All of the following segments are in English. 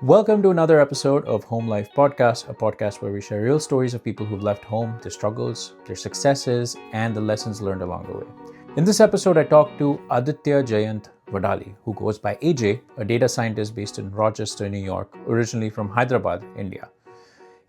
Welcome to another episode of Home Life Podcast, a podcast where we share real stories of people who've left home, their struggles, their successes, and the lessons learned along the way. In this episode, I talked to Aditya Vadali, who goes by AJ, a data scientist based in Rochester, New York, originally from Hyderabad, India.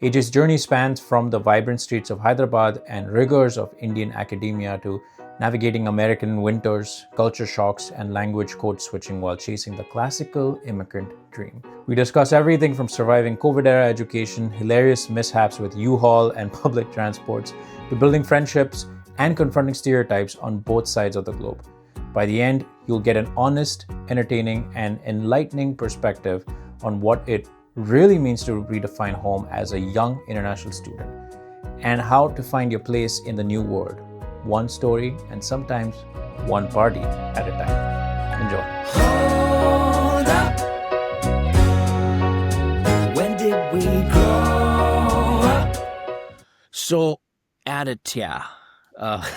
AJ's journey spans from the vibrant streets of Hyderabad and rigors of Indian academia to navigating American winters, culture shocks, and language code switching while chasing the classical immigrant dream. We discuss everything from surviving COVID era education, hilarious mishaps with U-Haul and public transports, to building friendships and confronting stereotypes on both sides of the globe. By the end, you'll get an honest, entertaining, and enlightening perspective on what it really means to redefine home as a young international student and how to find your place in the new world, one story and sometimes one party at a time. Enjoy. Hold up. When did we grow up? So, Aditya, what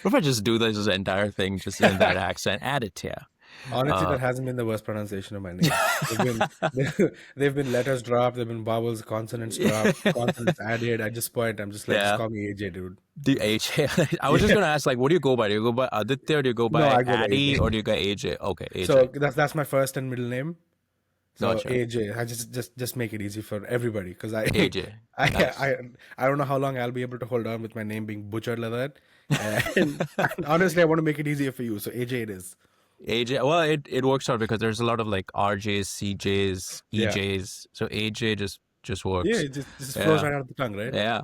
if I just do this entire thing just in that accent? Aditya. Honestly, that hasn't been the worst pronunciation of my name. They've been letters dropped, there've been vowels, consonants dropped, consonants added. At this point, I'm just like, just call me AJ, dude. The AJ. I was just gonna ask, like, what do you go by? Do you go by Aditya, or do you go by I go by Addy, AJ. or do you go AJ? Okay, AJ. So that's my first and middle name. So Gotcha. AJ. I just make it easy for everybody because AJ. Nice. I don't know how long I'll be able to hold on with my name being butchered like that. And honestly, I want to make it easier for you. So AJ it is. AJ. Well, it works out because there's a lot of like RJs, CJs, Yeah. EJs. So AJ just works. Yeah, it just flows right out of the tongue, right? Yeah.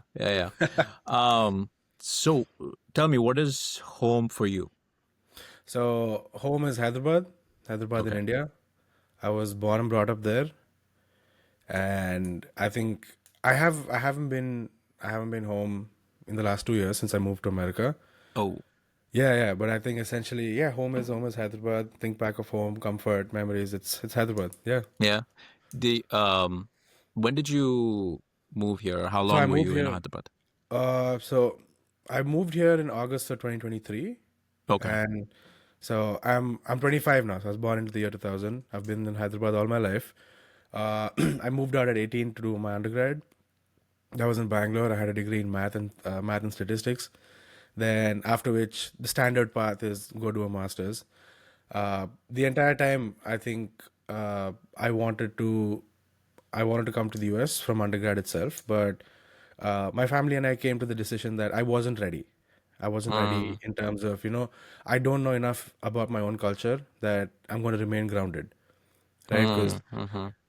So tell me, what is home for you? So home is Hyderabad in India. I was born and brought up there, and I think I haven't been home in the last 2 years since I moved to America. Oh, Yeah, but I think essentially, home is Hyderabad. Think back of home, comfort, memories. It's Hyderabad. Yeah. yeah. The when did you move here? How So I long were moved you in here. Hyderabad? So I moved here in August of 2023, Okay. and so I'm 25 now. So I was born into the year 2000. I've been in Hyderabad all my life. I moved out at 18 to do my undergrad. That was in Bangalore. I had a degree in math and statistics. Then after which the standard path is go do a master's. The entire time I think I wanted to come to the US from undergrad itself, but my family and I came to the decision that I wasn't ready. I wasn't ready in terms of, I don't know enough about my own culture that I'm going to remain grounded, right? Because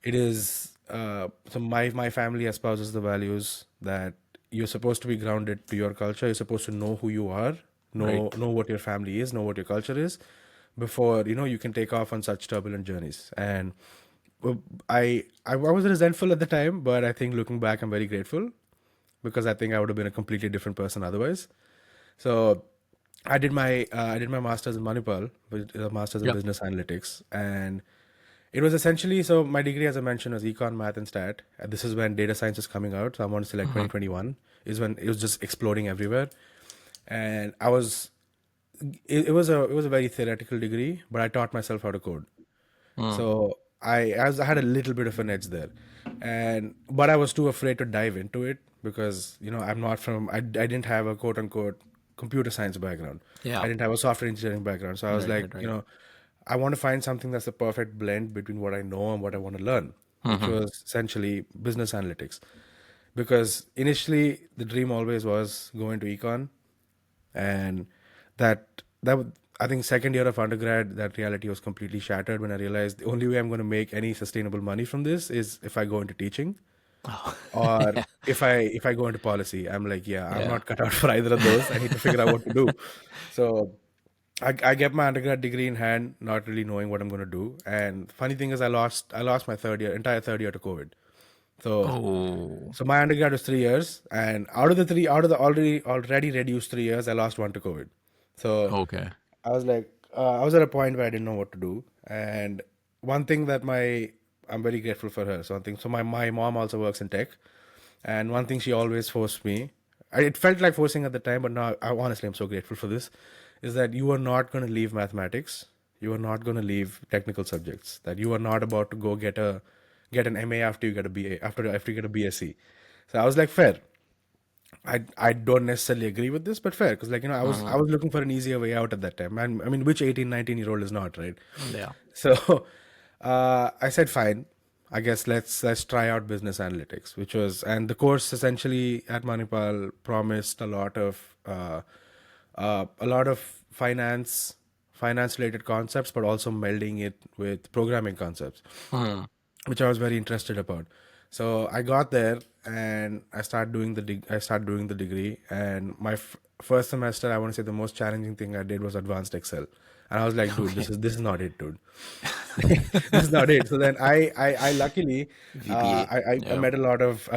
it is so my family espouses the values that you're supposed to be grounded to your culture. You're supposed to know who you are, know what your family is, know what your culture is, before you can take off on such turbulent journeys. And I was resentful at the time, but I think looking back, I'm very grateful because I think I would have been a completely different person otherwise. So I did my master's in Manipal, which is a master's in Yeah. business analytics, and it was essentially, so my degree, as I mentioned, was econ, math, and stat. And this is when data science was coming out. So I want to say like 2021 is when it was just exploding everywhere. And it was a very theoretical degree, but I taught myself how to code. So I had a little bit of an edge there, but I was too afraid to dive into it because I'm not from I didn't have a quote unquote computer science background. Yeah. I didn't have a software engineering background, so I was like, I want to find something that's the perfect blend between what I know and what I want to learn, which was essentially business analytics. Because initially the dream always was go into econ, and I think second year of undergrad, that reality was completely shattered when I realized the only way I'm going to make any sustainable money from this is if I go into teaching or if I go into policy. I'm like, I'm not cut out for either of those. I need to figure out what to do. So I get my undergrad degree in hand, not really knowing what I'm going to do. And funny thing is, I lost my entire third year to COVID. So my undergrad was 3 years, and out of the already reduced 3 years, I lost one to COVID. So Okay. I was like, I was at a point where I didn't know what to do. And one thing that I'm very grateful for her. So my mom also works in tech, and one thing she always forced me, it felt like forcing at the time, but now honestly, I'm so grateful for this, is that you are not going to leave mathematics you are not going to leave technical subjects. That you are not about to go get an MA after you get a BA after you get a BSc. So I was like, fair. I don't necessarily agree with this, but fair, because like I was looking for an easier way out at that time. And I mean, which 18, 19-year-old is not, right? Yeah. So I said, fine. I guess let's try out business analytics, which was, and the course essentially at Manipal promised a lot of finance related concepts, but also melding it with programming concepts, Hmm. which I was very interested about. So I got there and I started doing the degree. And my first semester, I want to say the most challenging thing I did was advanced Excel, and I was like, dude, Okay. this is not it, dude. This is not it. So then I luckily VBA. I Yeah. met a lot of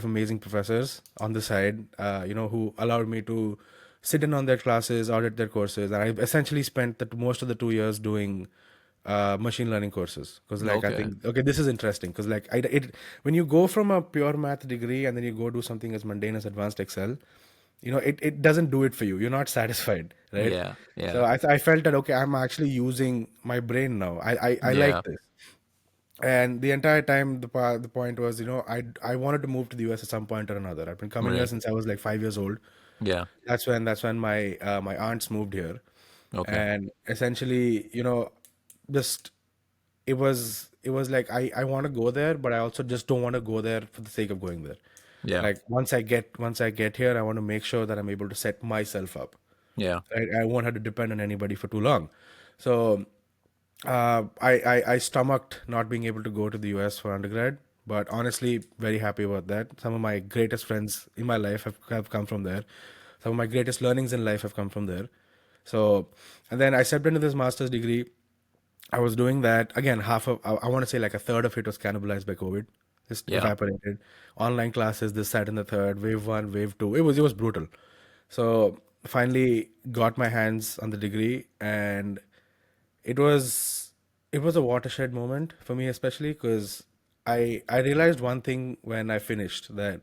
amazing professors on the side, who allowed me to sit in on their classes, audit their courses, and I essentially spent most of the 2 years doing machine learning courses, because like I Okay. think, okay, this is interesting, because like when you go from a pure math degree and then you go do something as mundane as advanced Excel, it doesn't do it for you. You're not satisfied, right? Yeah. So Yeah. I felt that, okay, I'm actually using my brain now. I Yeah. like this. And the entire time, the point was, I wanted to move to the US at some point or another. I've been coming here Right. since I was like 5 years old. Yeah. That's when my aunts moved here, Okay. and essentially, just it was like I want to go there, but I also just don't want to go there for the sake of going there. Yeah. Like once I get here, I want to make sure that I'm able to set myself up. Yeah. Right? I won't have to depend on anybody for too long. So I stomached not being able to go to the US for undergrad, but honestly, very happy about that. Some of my greatest friends in my life have come from there. Some of my greatest learnings in life have come from there. So, and then I stepped into this master's degree. I was doing that again. I want to say like a third of it was cannibalized by COVID, just Yeah. evaporated. Online classes, this, that, and the third, wave one, wave two. It was brutal. So finally got my hands on the degree, and it was it was a watershed moment for me, especially because I realized one thing when I finished, that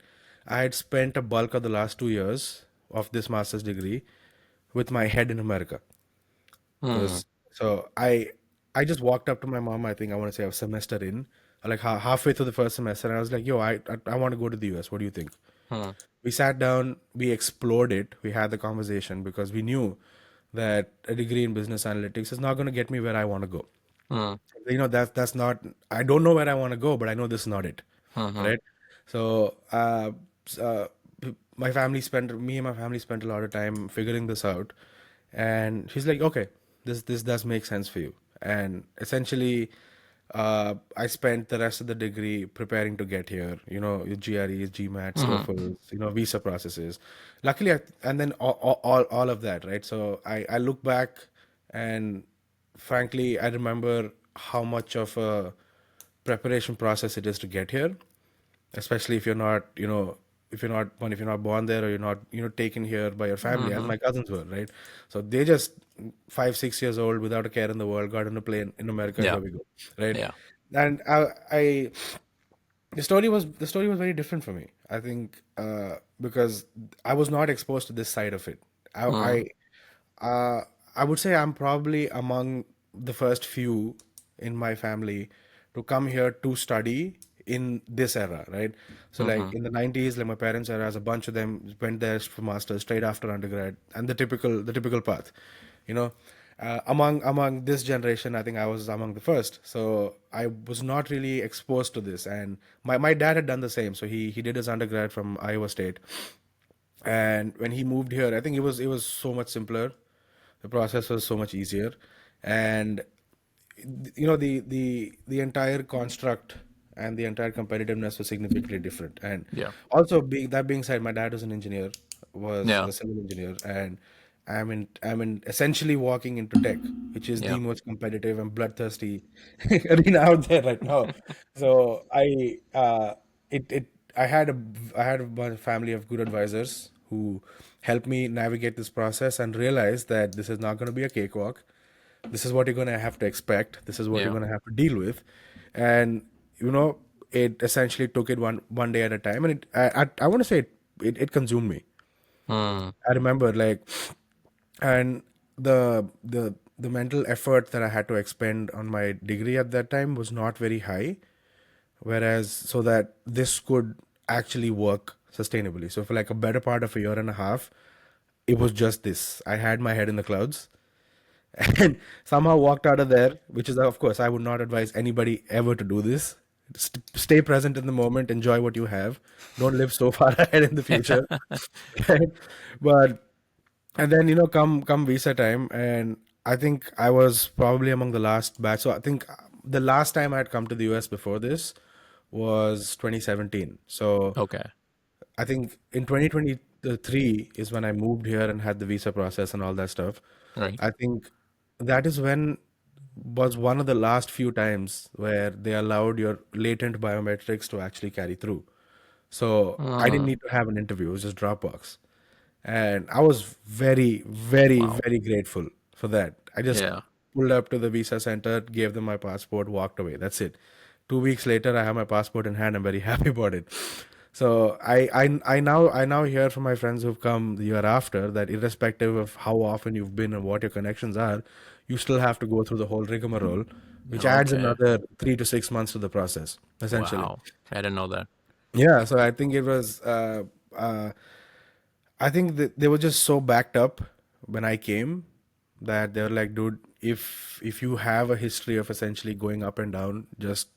I had spent a bulk of the last 2 years of this master's degree with my head in America. Hmm. Because so I just walked up to my mom. I think I want to say a semester in, like halfway through the first semester, and I was like, "Yo, I want to go to the US. What do you think?" Hmm. We sat down, we explored it, we had the conversation, because we knew that a degree in business analytics is not going to get me where I want to go. Hmm. That's not. I don't know where I want to go, but I know this is not it, Hmm. right? So my family spent me and my family spent a lot of time figuring this out, and she's like, okay, this does make sense for you. And essentially, I spent the rest of the degree preparing to get here. Your GREs, GMATs, Hmm. TOEFLs, visa processes. Luckily, and then all of that, right? So I look back, and frankly, I remember how much of a preparation process it is to get here, especially if you're not, if you're not born there, or you're not, taken here by your family, as Hmm. my cousins were, right? So they just 5, 6 years old, without a care in the world, got on a plane in America, and Yeah. here we go, right? Yeah. And I the story was very different for me. I think because I was not exposed to this side of it. Hmm. I would say I'm probably among the first few in my family to come here to study in this era, right? So like Hmm. in the 90s, like my parents' era, as a bunch of them went there for masters straight after undergrad, and the typical path, you know. Among this generation, I think I was among the first. So I was not really exposed to this, and my dad had done the same. So he did his undergrad from Iowa State, and when he moved here, I think it was so much simpler. The process was so much easier, and the entire construct and the entire competitiveness was significantly different. And Yeah. also, being said, my dad was an engineer, was Yeah. a civil engineer, and I'm in essentially walking into tech, which is the Yeah. most competitive and bloodthirsty arena out there right now. So I had a family of good advisors who helped me navigate this process and realize that this is not going to be a cakewalk. This is what you're going to have to expect. This is what you're Yeah. going to have to deal with. And it essentially took it one day at a time, and I want to say it consumed me. Hmm. I remember, like, and the the mental effort that I had to expend on my degree at that time was not very high. Whereas, so that this could actually work sustainably. So for like a better part of a year and a half, it was just this. I had my head in the clouds and somehow walked out of there, which is, of course, I would not advise anybody ever to do this. Stay present in the moment, enjoy what you have. Don't live so far ahead in the future. Right? But and then come visa time, and I think I was probably among the last batch. So I think the last time I had come to the US before this was 2017. So Okay. I think in 2023 is when I moved here and had the visa process and all that stuff. Right. I think that is when was one of the last few times where they allowed your latent biometrics to actually carry through. So I didn't Mm. need to have an interview, it was just Dropbox. And I was very, very, Wow. very grateful for that. I just Yeah. pulled up to the visa center, gave them my passport, walked away. That's it. 2 weeks later, I have my passport in hand. I'm very happy about it. So I now hear from my friends who've come the year after that irrespective of how often you've been and what your connections are, you still have to go through the whole rigmarole, which adds Okay. another 3 to 6 months to the process, essentially. Wow. I didn't know that. Yeah, so I think it was uh, I think that they were just so backed up when I came that they were like, dude, if you have a history of essentially going up and down, just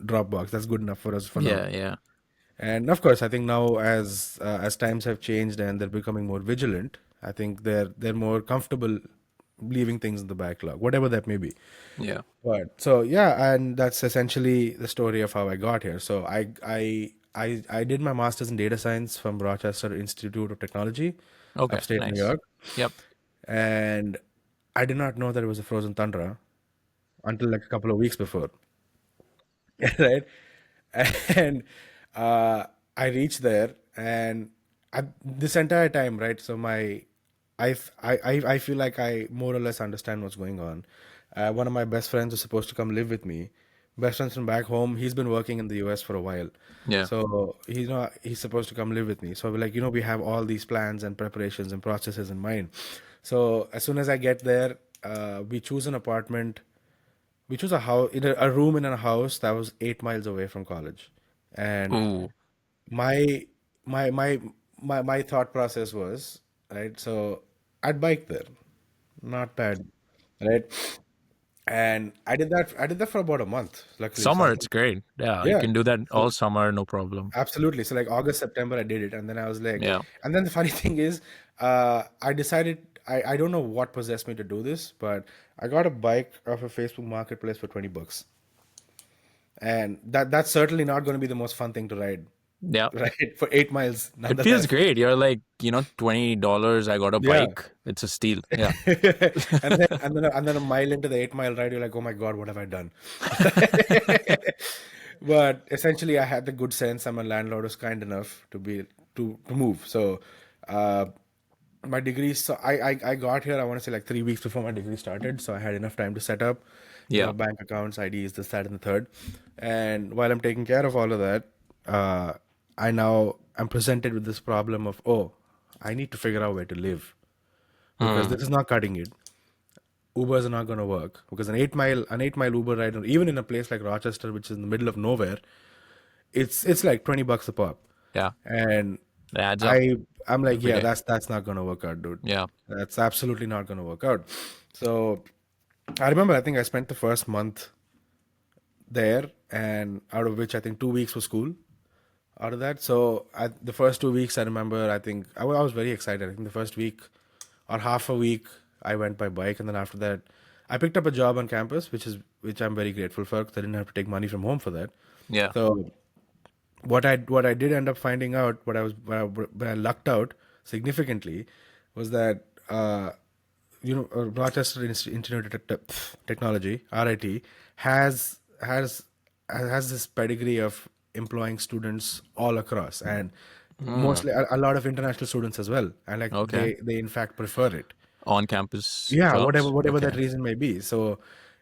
Dropbox. That's good enough for us for now. Yeah. Yeah. And of course, I think now as times have changed and they're becoming more vigilant, I think they're more comfortable leaving things in the backlog, whatever that may be. Yeah. But so yeah, and that's essentially the story of how I got here. So I did my master's in data science from Rochester Institute of Technology, Okay. upstate New Nice. York, Yep. and I did not know that it was a frozen tundra until like a couple of weeks before, right? And uh, I reached there, and this entire time, right? So I feel like I more or less understand what's going on. One of my best friends was supposed to come live with me. Best friends from back home. He's been working in the US for a while, Yeah. so he's supposed to come live with me. So we're like, we have all these plans and preparations and processes in mind. So as soon as I get there, we choose an apartment. We chose a house, a room in a house that was 8 miles away from college, and Ooh. my my thought process was right. So I'd bike there, not bad, right? And I did that for about a month, luckily. So I Summer, it's think, great. Yeah. You yeah. can do that So all summer, no problem. absolutely. So like August, September, I did it, and then I was like, Yeah. and then the funny thing is, I decided I don't know what possessed me to do this, but I got a bike off a Facebook Marketplace for $20, and that's certainly not going to be the most fun thing to ride, Yeah. right? For 8 miles, It feels nonetheless. great. You're like, $20. I got a Yeah. bike. It's a steal. Yeah. and then a mile into the 8 mile ride, you're like, oh my God, what have I done? But essentially, I had the good sense. And my landlord was kind enough to move. So, uh, my degree. So I got here. I want to say like 3 weeks before my degree started. So I had enough time to set up, Yeah. bank accounts, IDs, this, that, and the third. And while I'm taking care of all of that, uh, I'm presented with this problem of, oh, I need to figure out where to live because Hmm. this is not cutting it. Ubers are not going to work because an 8 mile Uber ride, or even in a place like Rochester, which is in the middle of nowhere, it's like $20 a pop, Yeah. and It adds up I'm like, every yeah, day. that's not going to work out, dude. Yeah. That's absolutely not going to work out. So I remember, I think I spent the first month there, and out of which I think 2 weeks was school. Out of that, so the first 2 weeks, I remember, I think I was very excited. I think the first week or half a week, I went by bike, and then after that, I picked up a job on campus, which I'm very grateful for because I didn't have to take money from home for that. Yeah. So what I did end up finding out, what I lucked out significantly, was that Rochester Institute of Technology (RIT) has this pedigree of employing students all across, and Hmm. mostly a lot of international students as well, and like Okay. they in fact prefer it. On campus Yeah, whatever jobs. whatever that Okay. reason may be. So,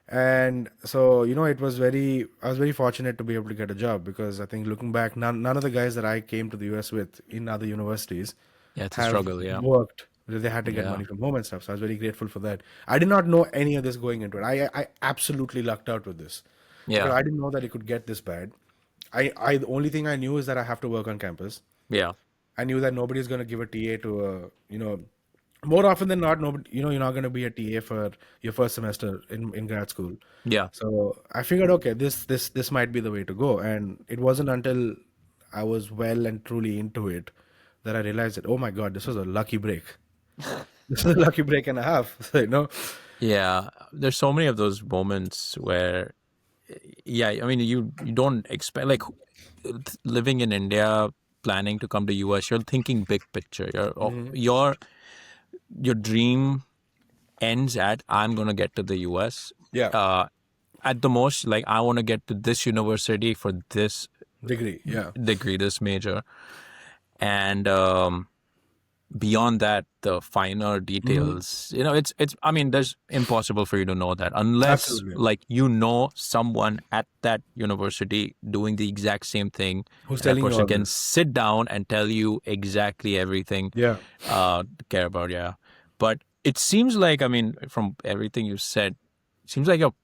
and so I was very fortunate to be able to get a job because I think looking back, none of the guys that I came to the US with in other universities Yeah, it's a have struggle. Yeah. worked They had to get Yeah. money from home and stuff. So I was very grateful for that. I did not know any of this going into it. I absolutely lucked out with this because Yeah. I didn't know that it could get this bad. The only thing I knew is that I have to work on campus. Yeah. I knew that nobody's going to give a TA to a, more often than not, nobody, you're not going to be a TA for your first semester in grad school. Yeah. So I figured, okay, this might be the way to go. And it wasn't until I was well and truly into it that I realized that, oh my God, this was a lucky break. This is a lucky break and a half. So. Yeah. There's so many of those moments where, yeah, I mean, you don't expect, like, living in India, planning to come to US, you're thinking big picture. Your dream ends at, I'm going to get to the US. Yeah. At the most, like, I want to get to this university for this Degree. Yeah. degree, this major. And beyond that, the finer details, it's, I mean, there's impossible for you to know that unless Absolutely. like, someone at that university doing the exact same thing. Who's That telling you person all can this? sit down and tell you exactly everything Yeah. to care about. Yeah. But it seems like, I mean, from everything you said, it seems like your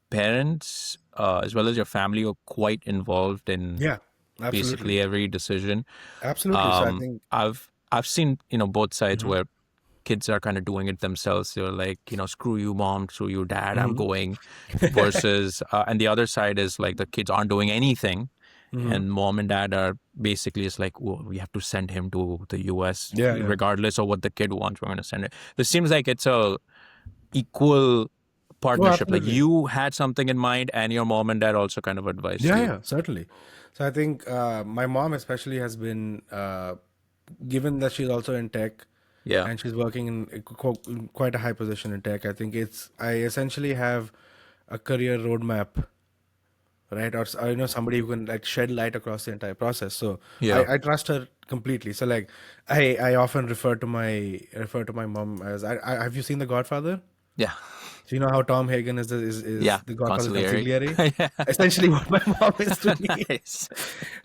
parents, as well as your family, are quite involved in Yeah. Absolutely. basically every decision. Absolutely. So I think, I've seen, both sides where kids are kind of doing it themselves. They're like, screw you, mom, screw you, dad, I'm going. Versus, and the other side is like the kids aren't doing anything, and mom and dad are basically just like, well, we have to send him to the US, Yeah, yeah. regardless of what the kid wants. We're going to send it. This seems like it's a equal partnership. Like, absolutely. you had something in mind, and your mom and dad also kind of advised Yeah, you. yeah, certainly. So I think my mom especially has been, given that she's also in tech Yeah. and she's working in quite a high position in tech. I think I essentially have a career roadmap, right? Or somebody who can like shed light across the entire process. So Yeah. I trust her completely. So like I often refer to my mom as I have you seen The Godfather? Yeah. So you know how Tom Hagen is Yeah. the Godfather's Consigliere. consigliere? Essentially what my mom is to me. Nice.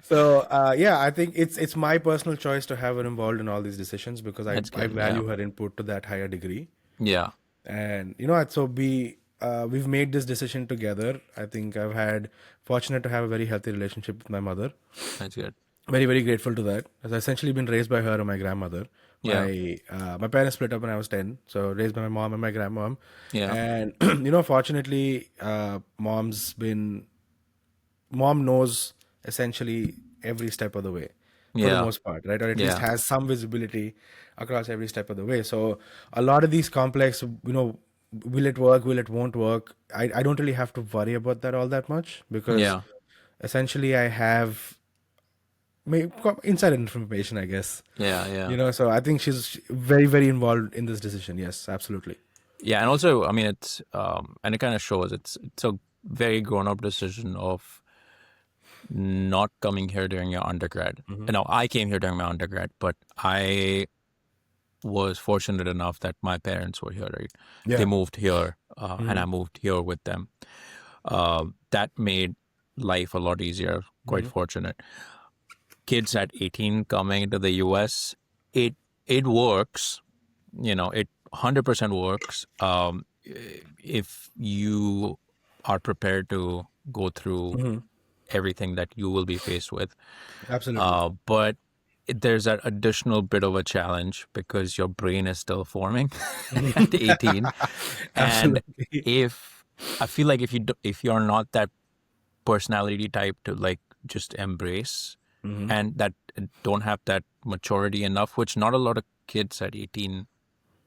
So yeah, I think it's my personal choice to have her involved in all these decisions because I That's good, value yeah. her input to that higher degree. Yeah. And so we've made this decision together. I think I've had fortunate to have a very healthy relationship with my mother. That's good. Very, very grateful to that. I've essentially been raised by her and my grandmother. Yeah. My parents split up when I was 10, so raised by my mom and my grandmom. Yeah. And fortunately, mom knows essentially every step of the way for the Yeah. most part, right? Or at least Yeah. has some visibility across every step of the way. So a lot of these complex, will it work? Will it won't work? I don't really have to worry about that all that much because Yeah. essentially I have inside information, I guess. Yeah. Yeah. So I think she's very, very involved in this decision. Yes, absolutely. Yeah. And also, I mean, it's, and it kind of shows it's a very grown up decision of not coming here during your undergrad. No, I came here during my undergrad, but I was fortunate enough that my parents were here, right? Yeah. They moved here, and I moved here with them. That made life a lot easier. Quite fortunate. Kids at 18 coming into the US, it works. It 100% works if you are prepared to go through everything that you will be faced with. Absolutely. But there's that additional bit of a challenge because your brain is still forming at 18. And Absolutely. I feel like if you're not that personality type to like just embrace and that don't have that maturity enough, which not a lot of kids at 18,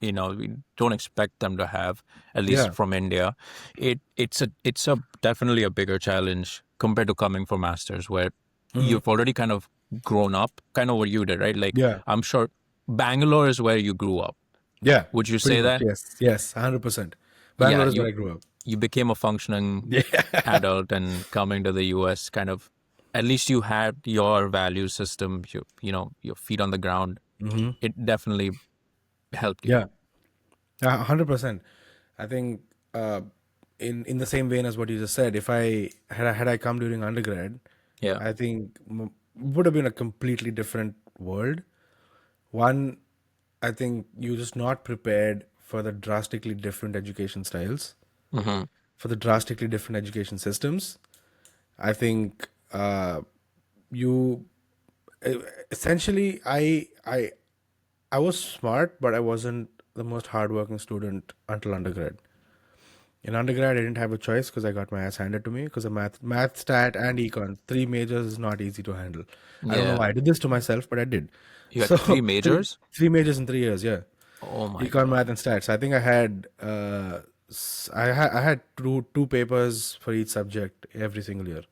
we don't expect them to have, at least Yeah. from India. It's a definitely a bigger challenge compared to coming for masters where you've already kind of grown up, kind of what you did, right? Like, Yeah. I'm sure Bangalore is where you grew up. Yeah. Would you Pretty say much. that? Yes. Yes. 100%. Yeah, Bangalore is where I grew up. you became a functioning Yeah. adult and coming to the US kind of, at least you had your value system, your feet on the ground. It definitely helped you. Yeah. 100%. I think in the same vein as what you just said, if I had I come during undergrad, Yeah. I think would have been a completely different world. One, I think you're just not prepared for the drastically different education styles, Mm-hmm. for the drastically different education systems. I think you essentially I was smart, but I wasn't the most hardworking student until undergrad. In undergrad, I didn't have a choice because I got my ass handed to me because of math, stat, and econ. Three majors is not easy to handle. I don't know Yeah. why I did this to myself, but I did. You had So three three, majors? three majors in 3 years, yeah. Oh my Econ, God. math, and stats. I think I had two papers for each subject every single year,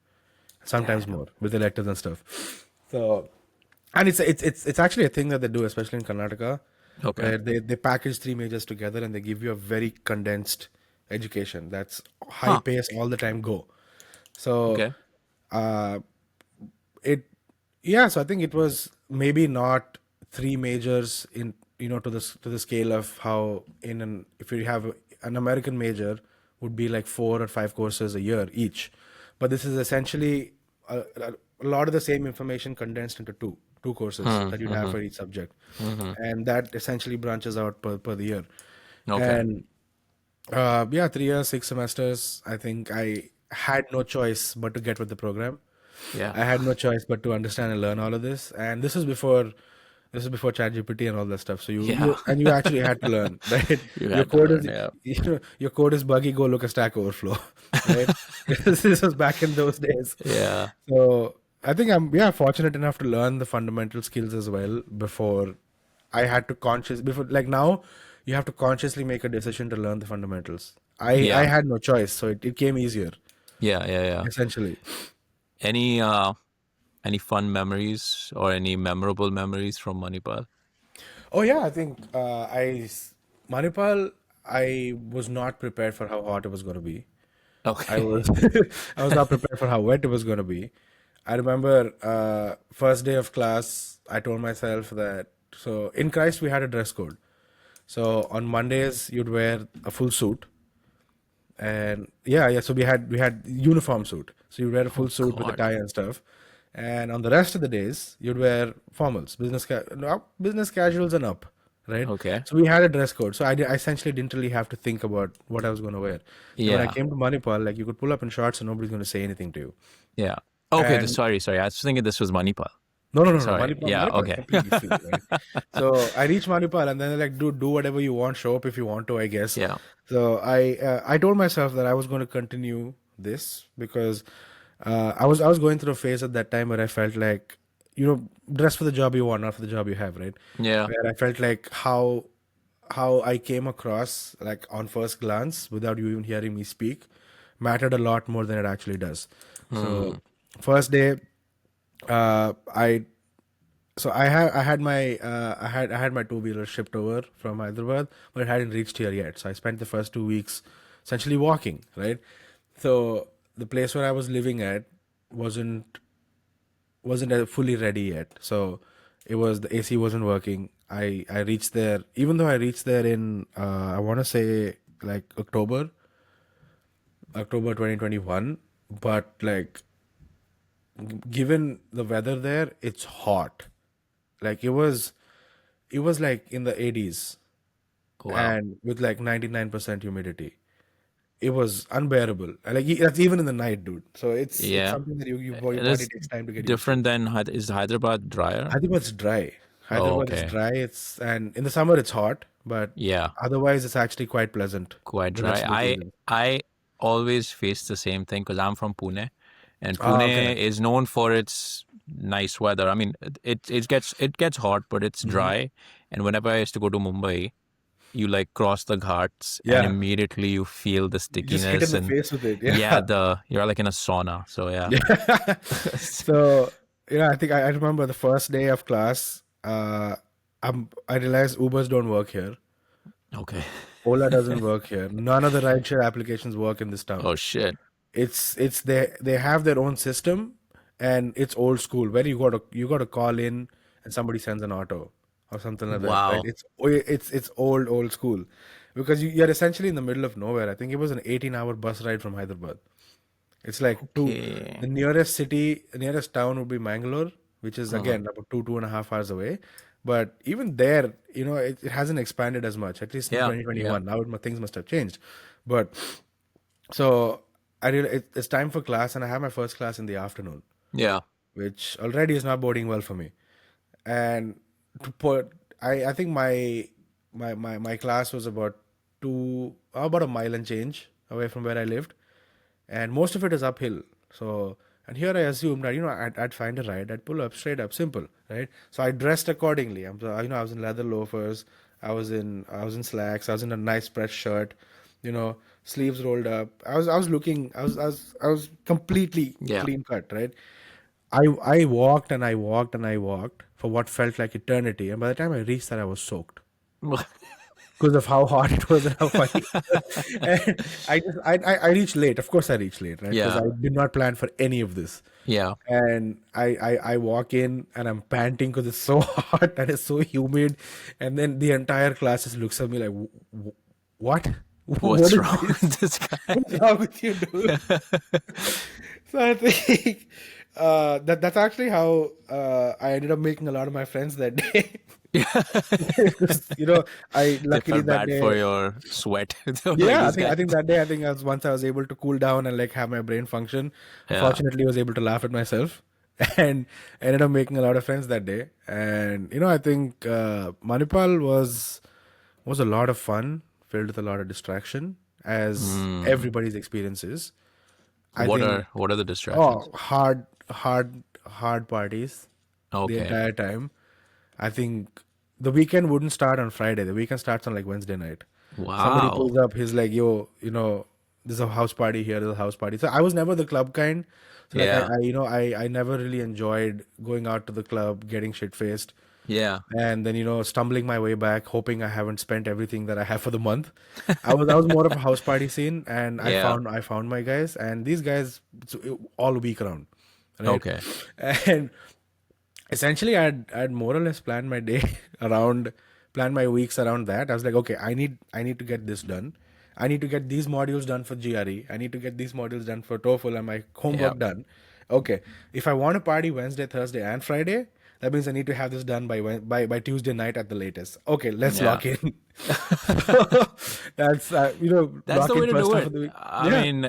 sometimes Damn. more with electives and stuff. So, and it's actually a thing that they do, especially in Karnataka, Okay. where they package three majors together and they give you a very condensed education that's high Huh. pace all the time. Go. So, Okay. uh, it yeah. So I think it was maybe not three majors in to the scale of how in an if you have an American major would be like 4 or 5 courses a year each, but this is essentially a lot of the same information condensed into two courses that you'd have Mm-hmm. for each subject, Mm-hmm. and that essentially branches out per the year. Okay. And yeah, 3 years, 6 semesters. I think I had no choice but to get with the program. Yeah. I had no choice but to understand and learn all of this. And this is before ChatGPT and all that stuff. So Yeah. you actually had to learn, right? You Your had to code learn. is Yeah. your code is buggy. Go look at Stack Overflow, right? This was back in those days. Yeah. So I think I'm fortunate enough to learn the fundamental skills as well before I had to before like now you have to consciously make a decision to learn the fundamentals. I Yeah. had no choice, so it came easier Yeah. Yeah. Yeah. essentially. Any any fun memories or any memorable memories from Manipal? Oh yeah, I think Manipal. I was not prepared for how hot it was going to be. I Okay. was I was not prepared for how wet it was going to be. I remember first day of class. I told myself that so in Christ we had a dress code. So on Mondays you'd wear a full suit, and yeah. So we had uniform suit. So you wear a full Oh suit with a God. tie and stuff. And on the rest of the days, you'd wear formals, no, business casuals and up, right? Okay. So we had a dress code. So I essentially didn't really have to think about what I was going to wear. And when I Yeah. came to Manipal, like you could pull up in shorts and nobody's going to say anything to you. Yeah. Okay. And Sorry. Sorry. I was thinking this was Manipal. no. Sorry. Yeah. Manipal is Okay. completely free, right? So I reached Manipal, and then they're like, do whatever you want, show up if you want to, I guess. Yeah. So I told myself that I was going to continue this because I was going through a phase at that time where I felt like dress for the job you want, not for the job you have, right? Yeah. Where I felt like how I came across like on first glance without you even hearing me speak mattered a lot more than it actually does. So first day, I so I had my two-wheeler shipped over from Hyderabad, but it hadn't reached here yet. So I spent the first 2 weeks essentially walking, right? So the place where I was living at wasn't wasn't fully ready yet. So the AC wasn't working. I reached there, even though I reached there in I want to say like October 2021, but like given the weather there, it's hot. Like it was like in the 80s Wow. and with like 99% humidity. It was unbearable. And like that's even in the night, dude. So it's Yeah. something that your It body is takes time to get used to. different than is Hyderabad drier? Hyderabad's dry. Oh, Hyderabad is okay. dry. And in the summer it's hot, but Yeah. otherwise it's actually quite pleasant. Quite The dry. rest of the season. I always face the same thing because I'm from Pune, and Ah, okay. Pune is known for its nice weather. I mean, it gets hot, but it's dry. And whenever I used to go to Mumbai, you like cross the ghats, and Yeah. immediately you feel the You just hit in stickiness, the and face with it. yeah, Yeah. you're like in a sauna. So yeah. Yeah. So, I think I remember the first day of class, I realized Ubers don't work here. Okay. Ola doesn't work here. None of the rideshare applications work in this town. Oh shit. It's they have their own system, and it's old school where you got to call in and somebody sends an auto or something like that, right? Wow. It's old school because you're essentially in the middle of nowhere. I think it was an 18-hour bus ride from Hyderabad. It's like Okay. the nearest town would be Mangalore, which is Uh-huh. again about 2.5 hours away. But even there, it hasn't expanded as much, at least in Yeah. Yeah. 2021. Now things must have changed. But so it's time for class, and I have my first class in the afternoon, Yeah. which already is not boding well for me. And to put, I think my class was about a mile and change away from where I lived, and most of it is uphill. So, and here I assumed that I'd find a ride, I'd pull up straight up, simple, right? So I dressed accordingly. I was in leather loafers, I was in slacks, I was in a nice pressed shirt, sleeves rolled up. I was completely Yeah. clean cut, right? I walked and I walked and I walked for what felt like eternity, and by the time I reached that, I was soaked because of how hot it was and how funny. And I reached late. Of course, I reached late, right? Because Yeah. I did not plan for any of this. Yeah. And I walk in and I'm panting because it's so hot and it's so humid, and then the entire class just looks at me like, "What? What What's is wrong this? with this guy? What's wrong with you, dude?" So I think that's actually how I ended up making a lot of my friends that day. Because I They luckily felt that bad for day. your sweat. They were like Yeah, I this think guy. I think that day once I was able to cool down and like have my brain function. Yeah. Fortunately, I was able to laugh at myself, and ended up making a lot of friends that day. And I think Manipal was a lot of fun, filled with a lot of distraction, as Mm. everybody's experience is. I What think are what are the distractions? hard parties the Okay. entire time. I think the weekend wouldn't start on Friday. The weekend starts on like Wednesday night. Somebody Wow. pulls up, he's like, "Yo, there's a house party here, there's a house party." So I was never the club kind. So like Yeah. I never really enjoyed going out to the club, getting shit faced, Yeah. and then stumbling my way back, hoping I haven't spent everything that I have for the month. I was more of a house party scene, and I Yeah. found I found my guys, and these guys it's all week round, right? Okay. And essentially I'd more or less planned my day around plan my weeks around that. I was like, okay, I need to get this done. I need to get these modules done for GRE. I need to get these modules done for TOEFL and my Yeah. homework done. Okay, if I want to party Wednesday, Thursday, and Friday, that means I need to have this done by Tuesday night at the latest. Okay, let's Yeah. lock in. That's That's the lock way in to first do half it. of the week. I Yeah, mean,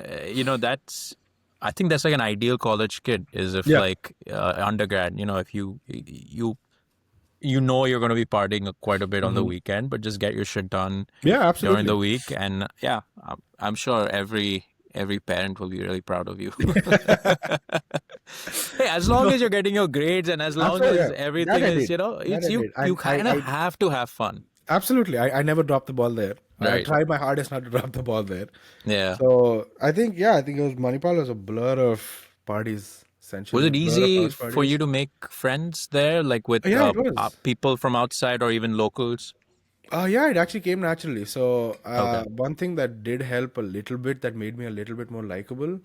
I think that's like an ideal college kid is if yeah, like undergrad, if you know you're going to be partying quite a bit on the hmm, weekend, but just get your shit done yeah, during the absolutely. week. And yeah, I'm sure every parent will be really proud of you. Hey, as long as you're getting your grades and as I'm long sorry, as yeah, that everything I is, did. That it's I you did. you And kind of have to have fun. absolutely, I never dropped the ball there. I Right. tried my hardest not to drop the ball there. Yeah. So I think it was Manipal was a blur of parties, Was essentially a it blur of easy house for you parties. to make friends there, like with Yeah, it was. people from outside or even locals? Yeah, it actually came naturally. So Okay. one thing that did help a little bit, that made me a little bit more likable,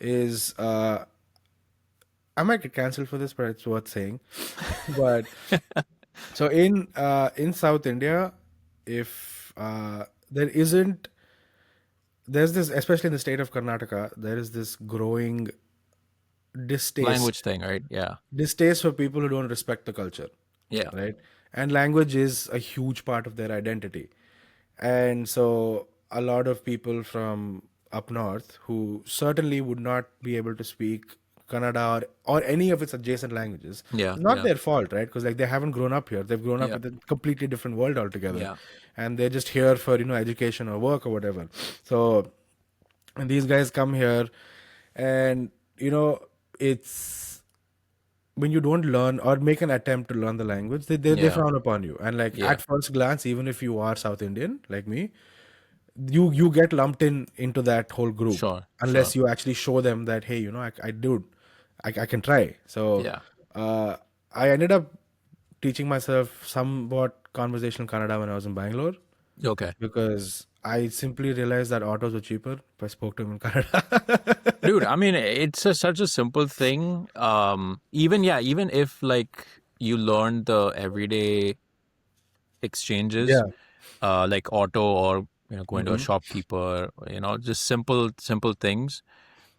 is I might get cancelled for this, but it's worth saying. But so in South India, if there isn't there's this, especially in the state of Karnataka, there is this growing Language distaste thing, right? Yeah. distaste for people who don't respect the culture, Yeah. right? And language is a huge part of their identity. And so a lot of people from up north who certainly would not be able to speak Kannada or any of its adjacent languages, Yeah. it's not Yeah. their fault, right? Because like they haven't grown up here. They've grown up Yeah. with a completely different world altogether. Yeah. And they're just here for, education or work or whatever. So and these guys come here, and it's when you don't learn or make an attempt to learn the language, they Yeah. frown upon you. And like Yeah. at first glance, even if you are South Indian like me, you get lumped into that whole group Sure. unless Sure. you actually show them that, hey, I dude, I can try. So Yeah. uh, I ended up teaching myself somewhat conversational Kannada when I was in Bangalore, Okay. because I simply realized that autos were cheaper if I spoke to him in Kannada. Dude, I mean, it's such a simple thing. Even if like you learn the everyday exchanges, Yeah. like auto or going to a Hmm. shopkeeper, just simple things.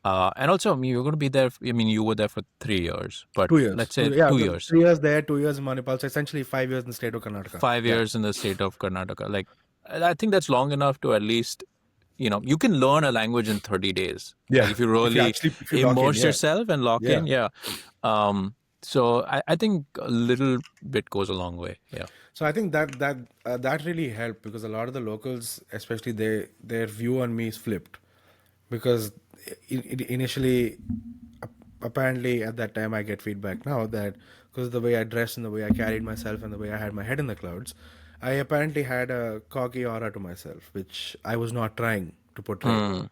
And also, I mean, you're going to be there. I mean, you were there for 3 years, but 2 years. let's say Yeah, 2 years, 3 years there, 2 years in Manipal. So essentially 5 years in the state of Karnataka. five Yeah. years in the state of Karnataka. Like, I think that's long enough to at least, you can learn a language in 30 days. Like Yeah. if you If you really actually, if you lock in, immerse yeah. yourself and lock Yeah. in, yeah. So I think a little bit goes a long way. Yeah. So I think that really helped because a lot of the locals, especially their view on me is flipped, because initially, apparently at that time I get feedback now that because of the way I dressed and the way I carried myself and the way I had my head in the clouds, I apparently had a cocky aura to myself, which I was not trying to portray.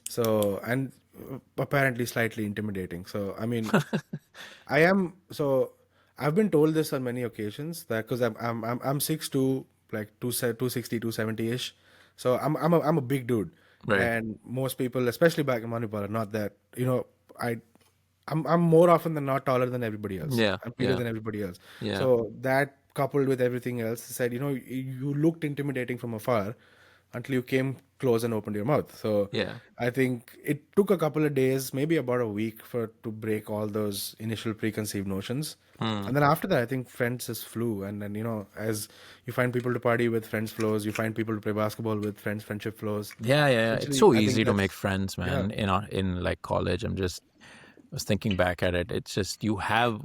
So, and apparently slightly intimidating. So, I mean, I am so I've been told this on many occasions that because I'm 6'2", like 260, 270 ish. So I'm a big dude, Right. and most people, especially back in Manipal, are not that. I I'm more often than not taller than everybody else. Yeah. I'm bigger Yeah. than everybody else. Yeah. So that coupled with everything else said, you looked intimidating from afar until you came close and opened your mouth. So Yeah. I think it took a couple of days, maybe about a week, to break all those initial preconceived notions. And then after that, I think friends just flew. And then, as you find people to party with, friends flows. You find people to play basketball with, friendship flows. Yeah, yeah, yeah. It's Essentially, so I think easy to make that's, friends, yeah. man. In like college, I was thinking back at it. It's just you have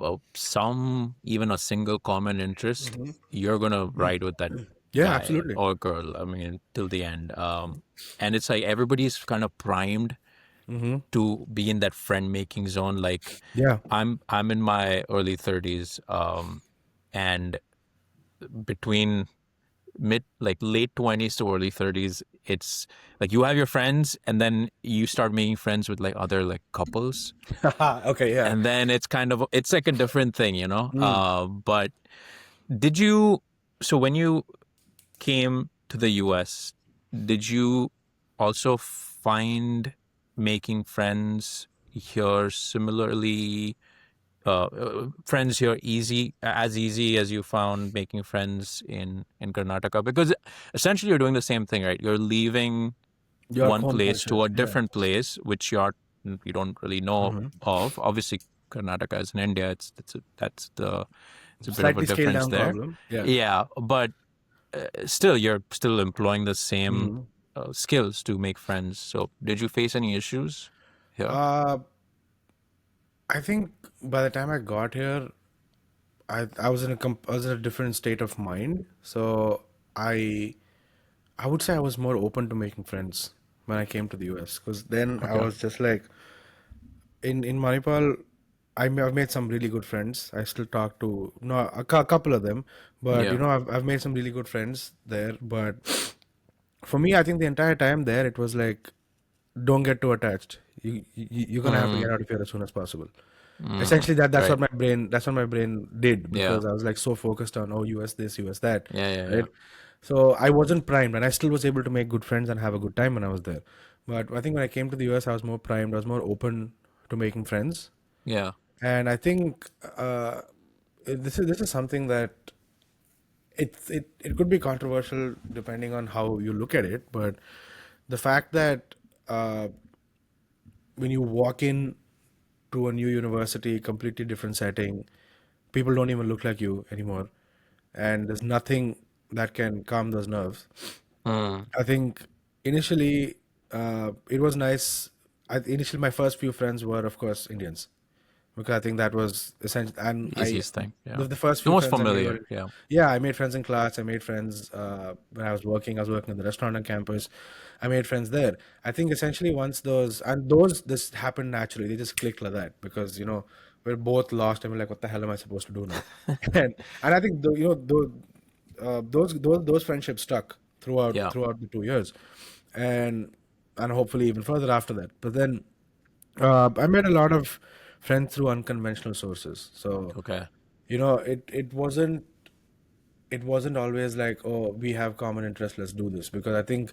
even a single common interest. You're gonna ride with that Yeah, guy absolutely. or girl. I mean, till the end. And it's like everybody's kind of primed to be in that friend making zone. Like Yeah. I'm in my early 30s, and between late 20s to early 30s, it's like you have your friends and then you start making friends with like other like couples, Okay, yeah. and then it's like a different thing, but did you so when you came to the US, did you also find making friends here similarly, friends here easy as you found making friends in Karnataka? Because essentially you're doing the same thing, right? You're leaving Your one home place culture. to a Yeah. different place, which you don't really know of. Obviously, Karnataka is in India. It's a bit of a Slightly scaled difference down there. problem. Yeah. Yeah, but still, you're still employing the same skills to make friends. So, did you face any issues here? Uh, I think by the time I got here, I was I was in a different state of mind. So I I would say I was more open to making friends when I came to the US, because then I Okay. was just like in Manipal. I've made some really good friends. I still talk to no a couple of them, but Yeah. I've made some really good friends there. But for me, I think the entire time there, it was like, don't get too attached. You're gonna have to get out of here as soon as possible. Essentially, that's Right. what my brain did, Yeah. because I was like so focused on, oh, US this, US that, Yeah. Yeah. Yeah. right? So I wasn't primed, and I still was able to make good friends and have a good time when I was there. But I think when I came to the US, I was more primed. I was more open to making friends, Yeah. and I think this is something that it could be controversial depending on how you look at it. But the fact that when you walk in to a new university, completely different setting, people don't even look like you anymore, and there's nothing that can calm those nerves. Mm. I think initially it was nice. Initially, my first few friends were, of course, Indians, because I think that was essential. And Easiest thing. Yeah. the first The few most friends I made familiar. were, Yeah. yeah, I made friends in class. I made friends when I was working. I was working in the restaurant on campus. I made friends there. I think essentially once this happened naturally. They just clicked like that, because we're both lost and we're like, what the hell am I supposed to do now? And I think those friendships stuck throughout Yeah. throughout the 2 years, and hopefully even further after that. But then I met a lot of friends through unconventional sources. So Okay. it wasn't always like, oh, we have common interest, let's do this, because I think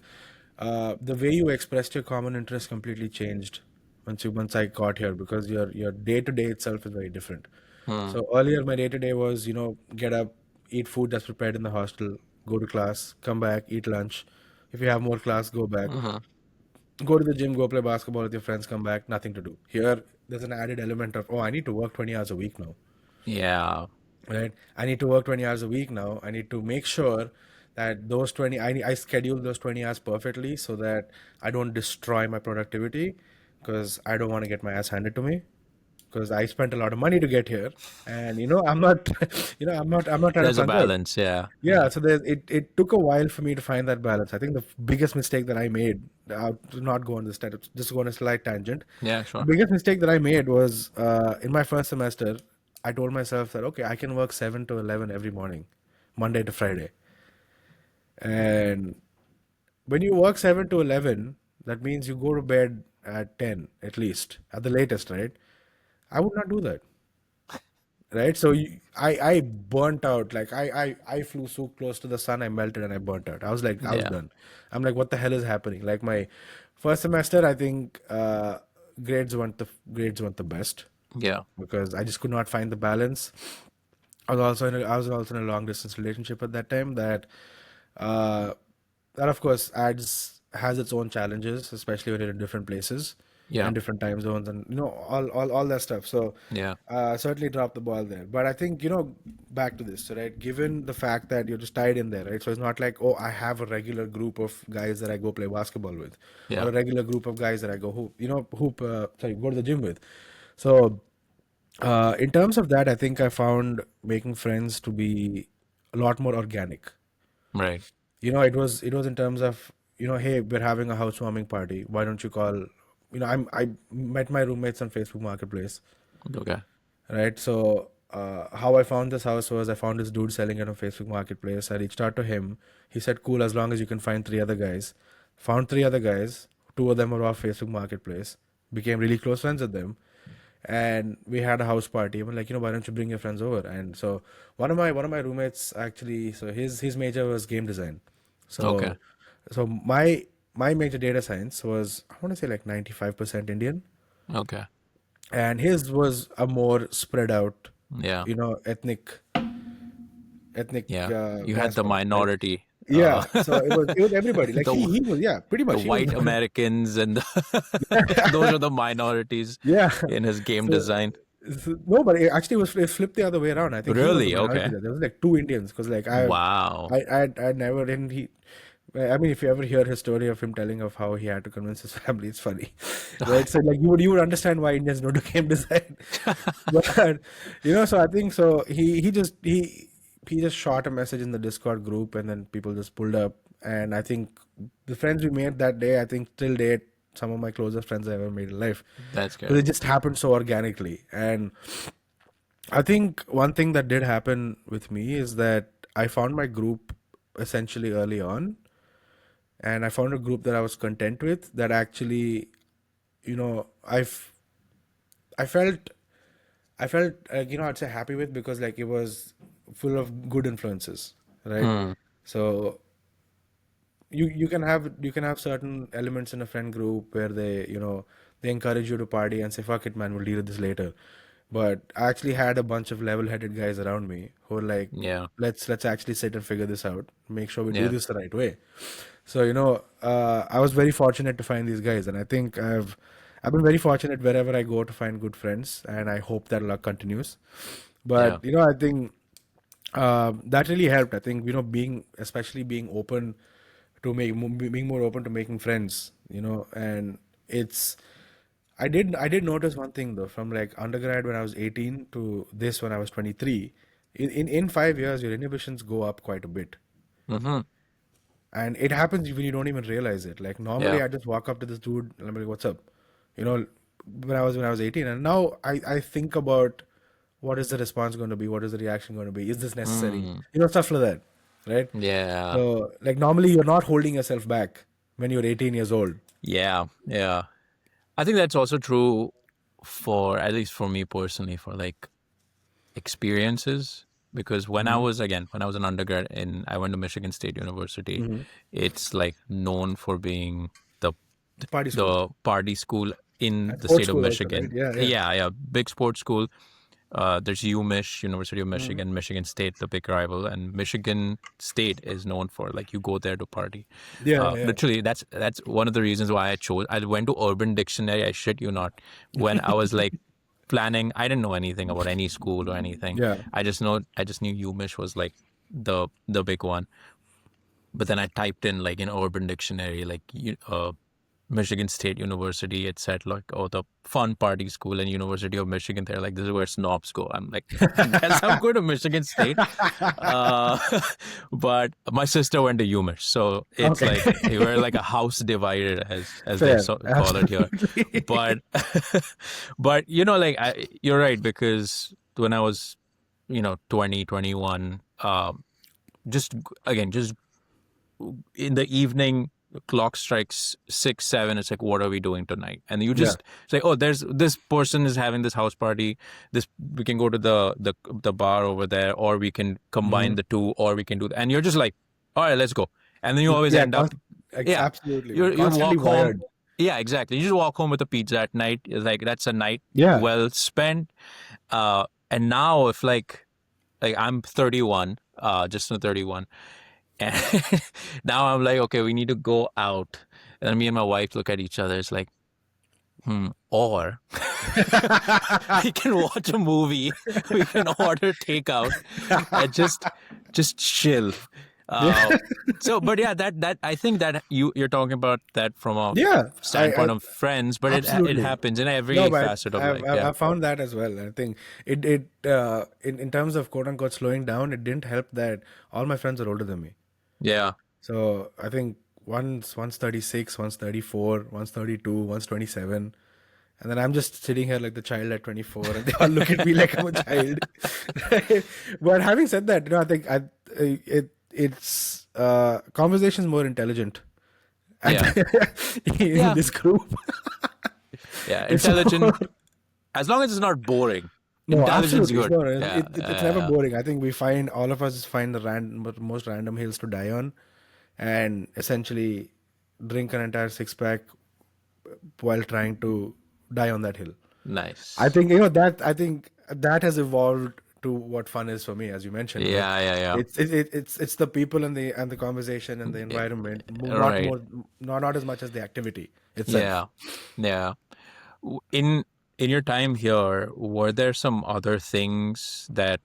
the way you expressed your common interest completely changed once I got here, because your day to day itself is very different. So earlier my day to day was, get up, eat food that's prepared in the hostel, go to class, come back, eat lunch. If you have more class, go back. Go to the gym, go play basketball with your friends, come back, nothing to do. Here, there's an added element of, oh, I need to work 20 hours a week now, Yeah. right? I need to work 20 hours a week now. I need to make sure that those 20, I schedule those 20 hours perfectly so that I don't destroy my productivity because I don't want to get my ass handed to me because I spent a lot of money to get here. And, I'm not, I'm not trying to There's a flunk out. balance. Yeah. Yeah, so it took a while for me to find that balance. I think the biggest mistake that I made, to not go on this, just go on a slight tangent. Yeah, The sure. biggest mistake that I made was in my first semester, I told myself that, okay, I can work 7 to 11 every morning, Monday to Friday. And when you work 7 to 11, that means you go to bed at 10 at least, at the latest, right? I would not do that. Right, so I burnt out. Like I flew so close to the sun, I melted and I burnt out. I was Yeah. done. I'm like, what the hell is happening? Like my first semester, I think grades weren't the best Yeah. because I just could not find the balance. I was also in a long distance relationship at that time uh, that of course adds has its own challenges, especially when you're in different places Yeah. and different time zones and all that stuff. So Yeah. certainly dropped the ball there. But I think back to this, so, right? Given the fact that you're just tied in there, right? So it's not like, oh, I have a regular group of guys that I go play basketball with, or Yeah. a regular group of guys that I go go to the gym with. So in terms of that, I think I found making friends to be a lot more organic. Right. It was in terms of, hey, we're having a housewarming party. Why don't you call? I met my roommates on Facebook Marketplace, Okay. right? So how I found this house was I found this dude selling it on Facebook Marketplace. I reached out to him. He said, "Cool, as long as you can find three other guys." Found three other guys. Two of them were off Facebook Marketplace. Became really close friends with them, and we had a house party. I'm like, why don't you bring your friends over? And so one of my roommates actually, so his major was game design. Okay. So my major data science was, I want to say, like 95% Indian, Okay. and his was a more spread out, Yeah. ethnic Yeah. You had the aspect, right? minority. Yeah, so it was everybody. Like The he was, yeah, pretty the much he was white Americans and those are the minorities yeah. in his game So, design. no, but it flipped the other way around. I think he was the Really? minority Okay. there. There was like two Indians because like Wow. I never didn't he. I mean, if you ever hear his story of him telling of how he had to convince his family, it's funny, right? So like you would understand why Indians don't do game design, but so I think so. He just shot a message in the Discord group, and then people just pulled up. And I think the friends we made that day, I think till date, some of my closest friends I ever made in life, That's because good. it just happened so organically. And I think one thing that did happen with me is that I found my group essentially early on, and I found a group that I was content with. That actually, you know, I've I felt I'd say happy with, because like it was full of good influences, right? Hmm. So you can have certain elements in a friend group where they encourage you to party and say, fuck it, man, we'll deal with this later. But I actually had a bunch of level-headed guys around me who were like, Yeah. let's actually sit and figure this out, make sure we do Yeah. this the right way. So I was very fortunate to find these guys, and I think I've been very fortunate wherever I go to find good friends, and I hope that luck continues. Yeah. But I think that really helped. I think especially being open to being more open to making friends. And it's I did notice one thing though, from like undergrad when I was 18 to this when I was 23. In 5 years, your inhibitions go up quite a bit, Mm-hmm. and it happens when you don't even realize it. Like normally, Yeah. I just walk up to this dude and I'm like, "What's up?" You know, when I was 18, and now I think about what is the response going to be, what is the reaction going to be, is this necessary? Mm. Stuff like that, right? Yeah. So like normally you're not holding yourself back when you're 18 years old. Yeah. Yeah. I think that's also true for, at least for me personally, for like experiences. Because when I was an undergrad and I went to Michigan State University, it's like known for being the Party school the party school in and the sports state of school also, right? Michigan. Yeah, yeah. Yeah, yeah, big sports school. There's UMich, University of Michigan, Michigan State, the big rival, and Michigan State is known for like you go there to party. Yeah, yeah, yeah. Literally, that's one of the reasons why I chose. I went to Urban Dictionary. I shit you not. When I was like planning, I didn't know anything about any school or anything. Yeah. I just knew UMich was like the big one. But then I typed in like in Urban Dictionary like Michigan State University. It said like, oh, the fun party school and University of Michigan. They're like, this is where snobs go. I'm like, I guess I'm going to Michigan State. Uh, but my sister went to UMich, so it's Okay. like we're like a house divided, as they Fair. call it here. Absolutely. But but like you're right, because when I was 20, 21, just again just in the evening, clock strikes 6, 7. It's like, what are we doing tonight? And you just say, oh, there's this person is having this house party. We can go to the bar over there, or we can combine the two, or we can do that. And you're just like, all right, let's go. And then you always end up, yeah, Absolutely. you Constantly walk home. wired. Yeah, exactly. You just walk home with a pizza at night. It's like that's a night Yeah. well spent. And now if like I'm 31, just turned 31. And now I'm like, okay, we need to go out. And then me and my wife look at each other. It's like, or we can watch a movie. We can order takeout and just chill. So, but yeah, that I think that you're talking about that from a standpoint of friends, but it happens in every facet of life. I found that as well. I think it in terms of quote unquote slowing down, it didn't help that all my friends are older than me. Yeah. So I think one's 36, one's 34, one's 32, one's 27. And then I'm just sitting here like the child at 24, and they all look at me like I'm a child. But having said that, I think it's conversation's more intelligent in this group. Yeah, intelligent. As long as it's not boring. No, Intelligence absolutely. good. No, Yeah, it's never boring. I think all of us find the most random hills to die on, and essentially drink an entire 6-pack while trying to die on that hill. Nice. I think that has evolved to what fun is for me, as you mentioned. Yeah. It's the people and the conversation and the environment, not as much as the activity itself. Yeah. In your time here, were there some other things that,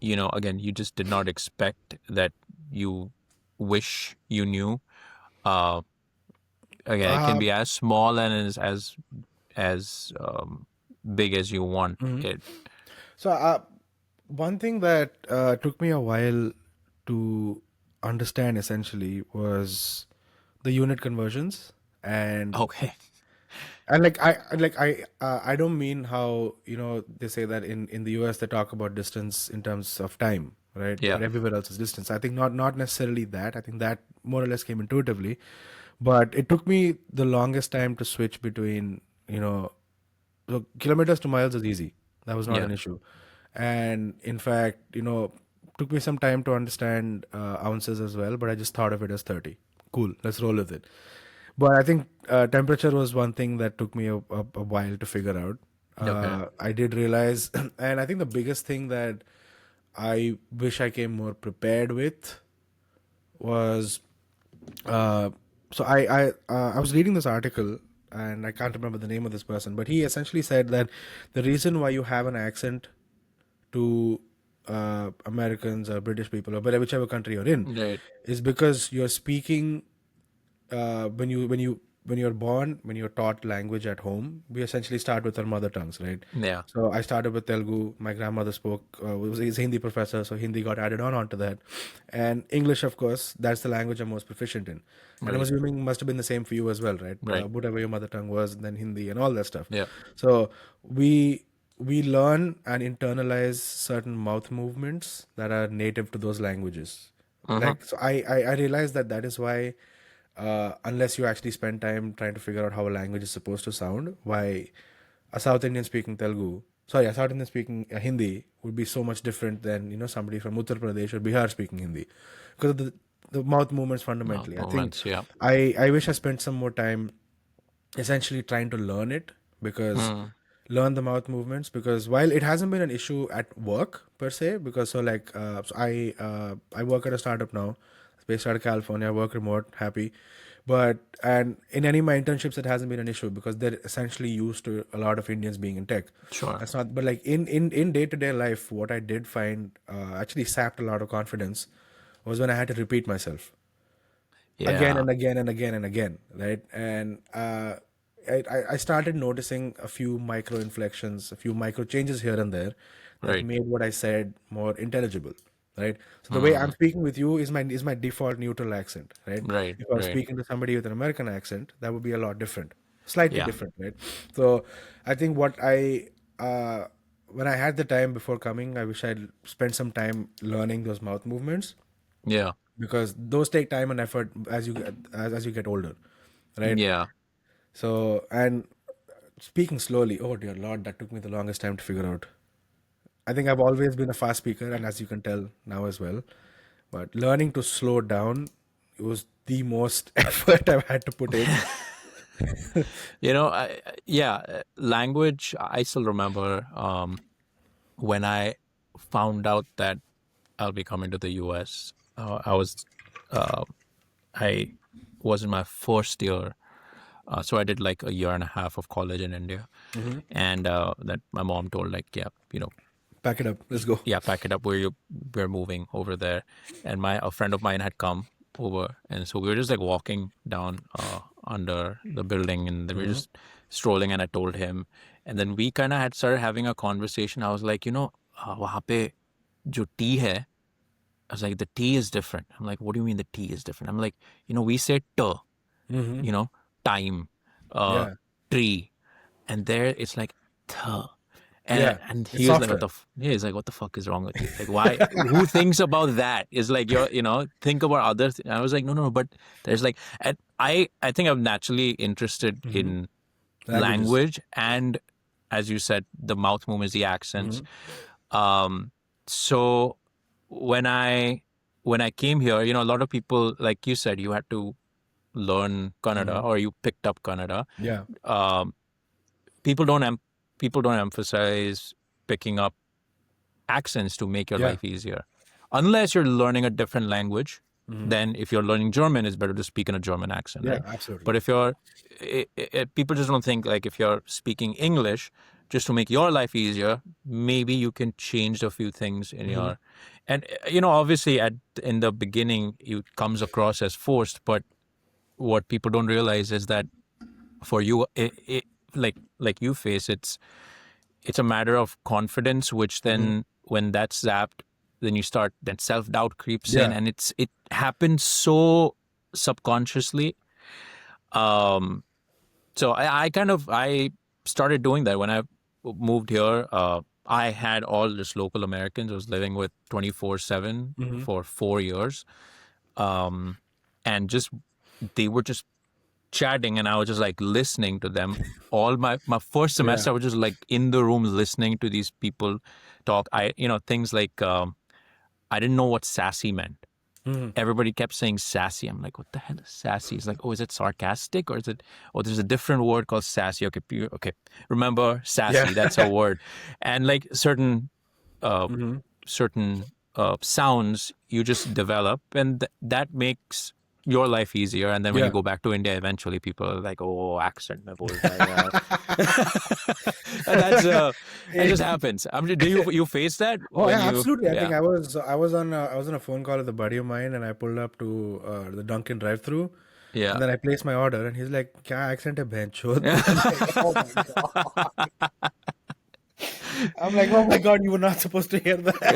again, you just did not expect that you wish you knew? Again, it can be as small and as big as you want it. So one thing that took me a while to understand essentially was the unit conversions and Okay. and I don't mean how they say that in the US they talk about distance in terms of time, right? Yeah. But everywhere else is distance. I think not necessarily that. I think that more or less came intuitively, but it took me the longest time to switch between so kilometers to miles is easy. That was not an issue, and in fact took me some time to understand ounces as well. But I just thought of it as 30. Cool, let's roll with it. But I think temperature was one thing that took me a while to figure out. I did realize, and I think the biggest thing that I wish I came more prepared with was, so I was reading this article, and I can't remember the name of this person, but he essentially said that the reason why you have an accent to Americans or British people or whichever country you're in is because you're speaking when you're born, when you're taught language at home, we essentially start with our mother tongues, right? Yeah. So I started with Telugu. My grandmother was a Hindi professor, so Hindi got added onto that. And English, of course, that's the language I'm most proficient in. And I'm assuming must have been the same for you as well, right? Whatever your mother tongue was, then Hindi and all that stuff. Yeah. So we learn and internalize certain mouth movements that are native to those languages. So I realized that is why unless you actually spend time trying to figure out how a language is supposed to sound, why a South Indian speaking Hindi would be so much different than somebody from Uttar Pradesh or Bihar speaking Hindi, because of the mouth movements fundamentally. I wish I spent some more time essentially trying to learn it, because learn the mouth movements, because while it hasn't been an issue at work per se, because I work at a startup now, it's based out of California. I work remote, happy, but and in any of my internships it hasn't been an issue because they're essentially used to a lot of Indians being in tech. Sure. That's not, but like in day to day life, what I did find actually sapped a lot of confidence was when I had to repeat myself again Yeah. and again and again and again, right? And I started noticing a few micro inflections, a few micro changes here and there that Right. made what I said more intelligible, right? So the way I'm speaking with you is my default neutral accent, right? Right. If I was Right. speaking to somebody with an American accent, that would be a lot different, slightly Yeah. different, right? So I think when I had the time before coming, I wish I'd spent some time learning those mouth movements, Yeah. because those take time and effort as you get older, right? Yeah. So, and speaking slowly, oh dear Lord, that took me the longest time to figure out. I think I've always been a fast speaker, and as you can tell now as well. But learning to slow down was the most effort I've had to put in. Language. I still remember when I found out that I'll be coming to the U.S. I was in my first year, so I did like a year and a half of college in India, and that my mom told like, yeah, Pack it up, let's go. yeah, pack it up. We're moving over there, and a friend of mine had come over, and so we were just like walking down under the building, and then we were just strolling, and I told him, and then we kind of had started having a conversation. I was like, वहाँ पे जो tea है, I was like, the tea is different. I'm like, what do you mean the tea is different? I'm like, we say t, time, Yeah, tree, and there it's like th. yeah, And it's he was like, softer. he's like, what the fuck is wrong with you? Like, why? Who thinks about that? Is like, think about other things. I was like, no, but there's like, and I think I'm naturally interested in Languages. language and, as you said, the mouth movements, the accents. So when I came here, a lot of people, like you said, you had to learn Kannada or you picked up Kannada. Yeah, People don't emphasize picking up accents to make your yeah, life easier, unless you're learning a different language. Then if you're learning German, it's better to speak in a German accent, yeah, right? absolutely. But if people just don't think like if you're speaking English just to make your life easier, maybe you can change a few things in your, and obviously in the beginning it comes across as forced, but what people don't realize is that for you, like you face, it's a matter of confidence, which then when that's zapped, then self-doubt creeps in, Yeah, and it happens so subconsciously. So I started doing that when I moved here. I had all just local Americans. I was living with 24/7 for 4 years, and just they were just chatting, and I was just like listening to them. All my first semester, yeah, I was just like in the room listening to these people talk. Things like I didn't know what sassy meant. Everybody kept saying sassy. I'm like, what the hell is sassy? It's like, oh, is it sarcastic or is it? Oh, there's a different word called sassy. Okay, okay. Remember sassy? That's a yeah. word. And like certain sounds you just develop, and that makes your life easier. And then when you Yeah. go back to India, eventually people are like, "Oh, accent mein bol raha hai yaar." And that just happens. Do you face that Oh when yeah, you? absolutely. I think Yeah, I was on a phone call with a buddy of mine, and I pulled up to the Dunkin' drive-through, yeah. and then I placed my order, and he's like, "Kya accent hai benchod?" I'm like, oh my god. I'm like, oh my god, you were not supposed to hear that.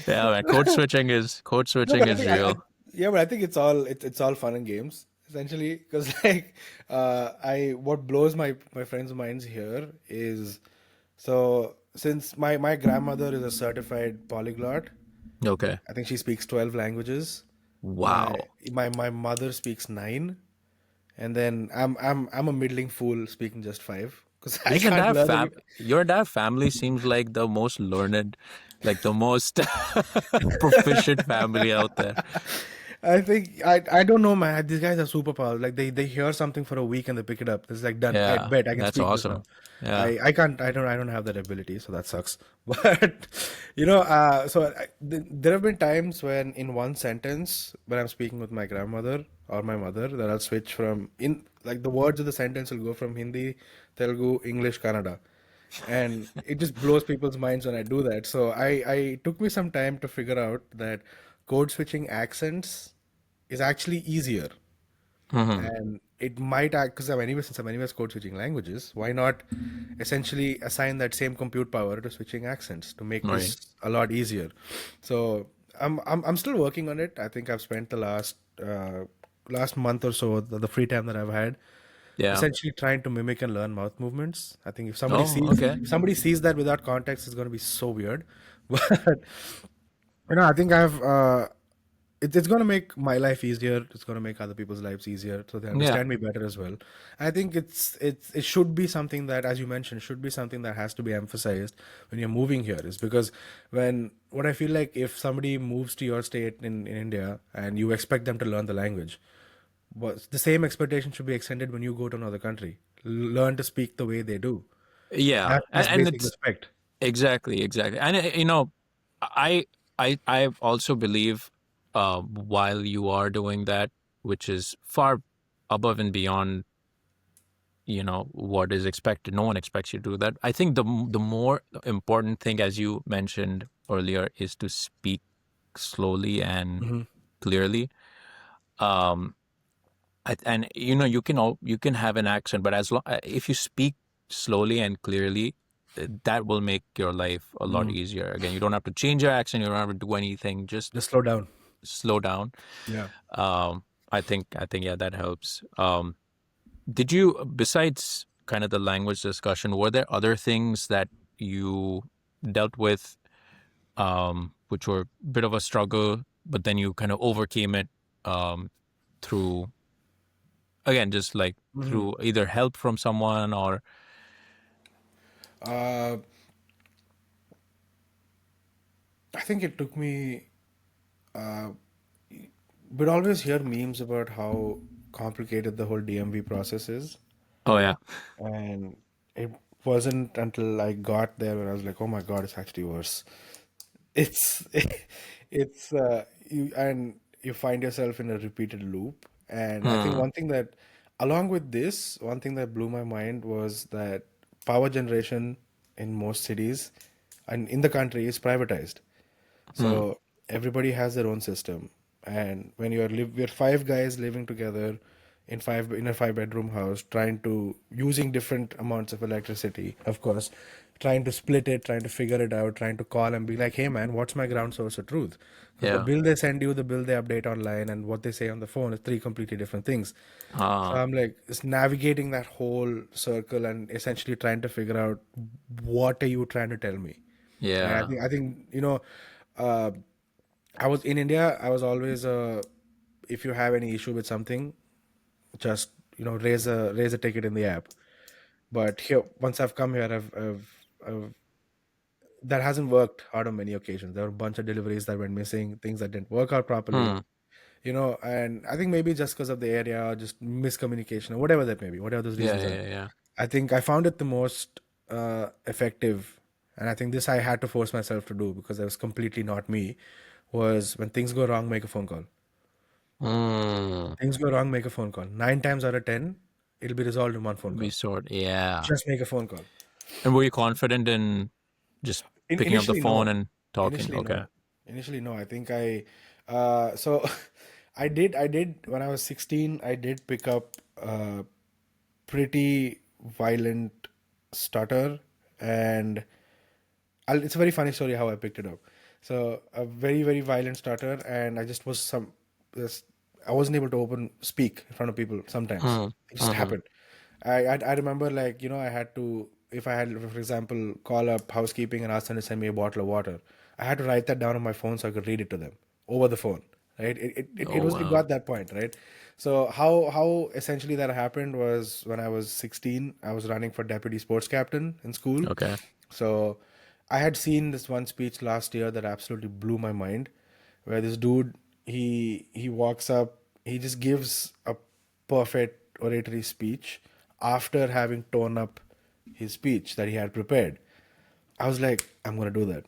Yeah, man. Code No, switching but I is think real. yeah, but I think it's all fun and games essentially, because like I what blows my friends' minds here is, so since my grandmother is a certified polyglot. Okay. I think she speaks 12 languages. My Wow. my mother speaks 9, and then I'm a middling fool speaking just 5 because I Your can't entire learn any. fam your entire family seems like the most learned, like the most proficient family out there. I think I don't know, man. These guys are superpower. Like they hear something for a week and they pick it up. It's like done. I Yeah, bet I can that's speak this now. awesome. Yeah. I can't. I don't have that ability, so that sucks. But there have been times when in one sentence when I'm speaking with my grandmother or my mother, that I'll switch from in like the words of the sentence will go from Hindi, Telugu, English, Kannada, and it just blows people's minds when I do that. So I took me some time to figure out that code switching accents is actually easier, Hmm. and it might act because since I'm anyways code switching languages, why not essentially assign that same compute power to switching accents to make Right. this a lot easier. So I'm still working on it. I think I've spent the last month or so, the free time that I've had, Yeah. essentially trying to mimic and learn mouth movements. I think Oh, okay. if somebody sees that without context, it's going to be so weird. But I think it's going to make my life easier. It's going to make other people's lives easier, so they Yeah. understand me better as well. I think it should be something that, as you mentioned, should be something that has to be emphasized when you're moving here. Is because when what I feel like if somebody moves to your state in India and you expect them to learn the language, but the same expectation should be extended when you go to another country. Learn to speak the way they do. Yeah. That's And basic it's respect. exactly, exactly. And I I also believe while you are doing that, which is far above and beyond, what is expected. No one expects you to do that. I think the more important thing, as you mentioned earlier, is to speak slowly and Hmm. clearly. Um, and you can have an accent, but as long if you speak slowly and clearly, that will make your life a lot easier. Again, you don't have to change your accent. You don't have to do anything. Just Just slow down. slow down. Yeah. I think yeah, that helps. Did you, besides kind of the language discussion, were there other things that you dealt with, which were a bit of a struggle, but then you kind of overcame it, through, again, just like through either help from someone or. Uh, I think it took me. We'd always hear memes about how complicated the whole DMV process is, Oh yeah. and it wasn't until I got there when I was like, "Oh my God, it's actually worse." It's you find yourself in a repeated loop. And I think Hmm. one thing that blew my mind was that power generation in most cities and in the country is privatized. Hmm. So everybody has their own system, and when we're five guys living together in a five-bedroom house, trying to using different amounts of electricity, of course, trying to split it, trying to figure it out, trying to call and be like, "Hey, man, what's my ground source of truth?" Because the Yeah. bill they send you, the bill they update online, and what they say on the phone is three completely different things. So Ah. I'm like, it's navigating that whole circle and essentially trying to figure out what are you trying to tell me. And Yeah. I think uh, I was in India. I was always if you have any issue with something, just raise a ticket in the app. But here, once I've come here, I've that hasn't worked out on many occasions. There were a bunch of deliveries that went missing, things that didn't work out properly. Hmm. And I think maybe just because of the area, or just miscommunication, or whatever that may be, whatever those Yeah. reasons Yeah. are. Yeah. Yeah. I think I found it the most effective, and I think this I had to force myself to do because it was completely not me. Was when things go wrong, make a phone call. Hmm. Things go wrong, make a phone call. 9 times out of 10, it'll be resolved in one phone Be call. sort. Yeah. Just make a phone call. And were you confident in just picking up the Initially, phone no. and talking? Initially, Okay. no. Initially, no. I think so I did, when I was 16, I did pick up a pretty violent stutter, and it's a very funny story how I picked it up. So a very, very violent stutter, and I just was this, I wasn't able to speak in front of people sometimes. Hmm. It just Hmm. happened. I remember, like, I had to, if I had, for example, call up housekeeping and ask them to send me a bottle of water, I had to write that down on my phone so I could read it to them over the phone. Right? Oh It wow. got that point, right? So how essentially that happened was when I was 16, I was running for deputy sports captain in school. Okay. So I had seen this one speech last year that absolutely blew my mind, where this dude, he walks up, he just gives a perfect oratory speech after having torn up his speech that he had prepared. I was like, I'm gonna do that.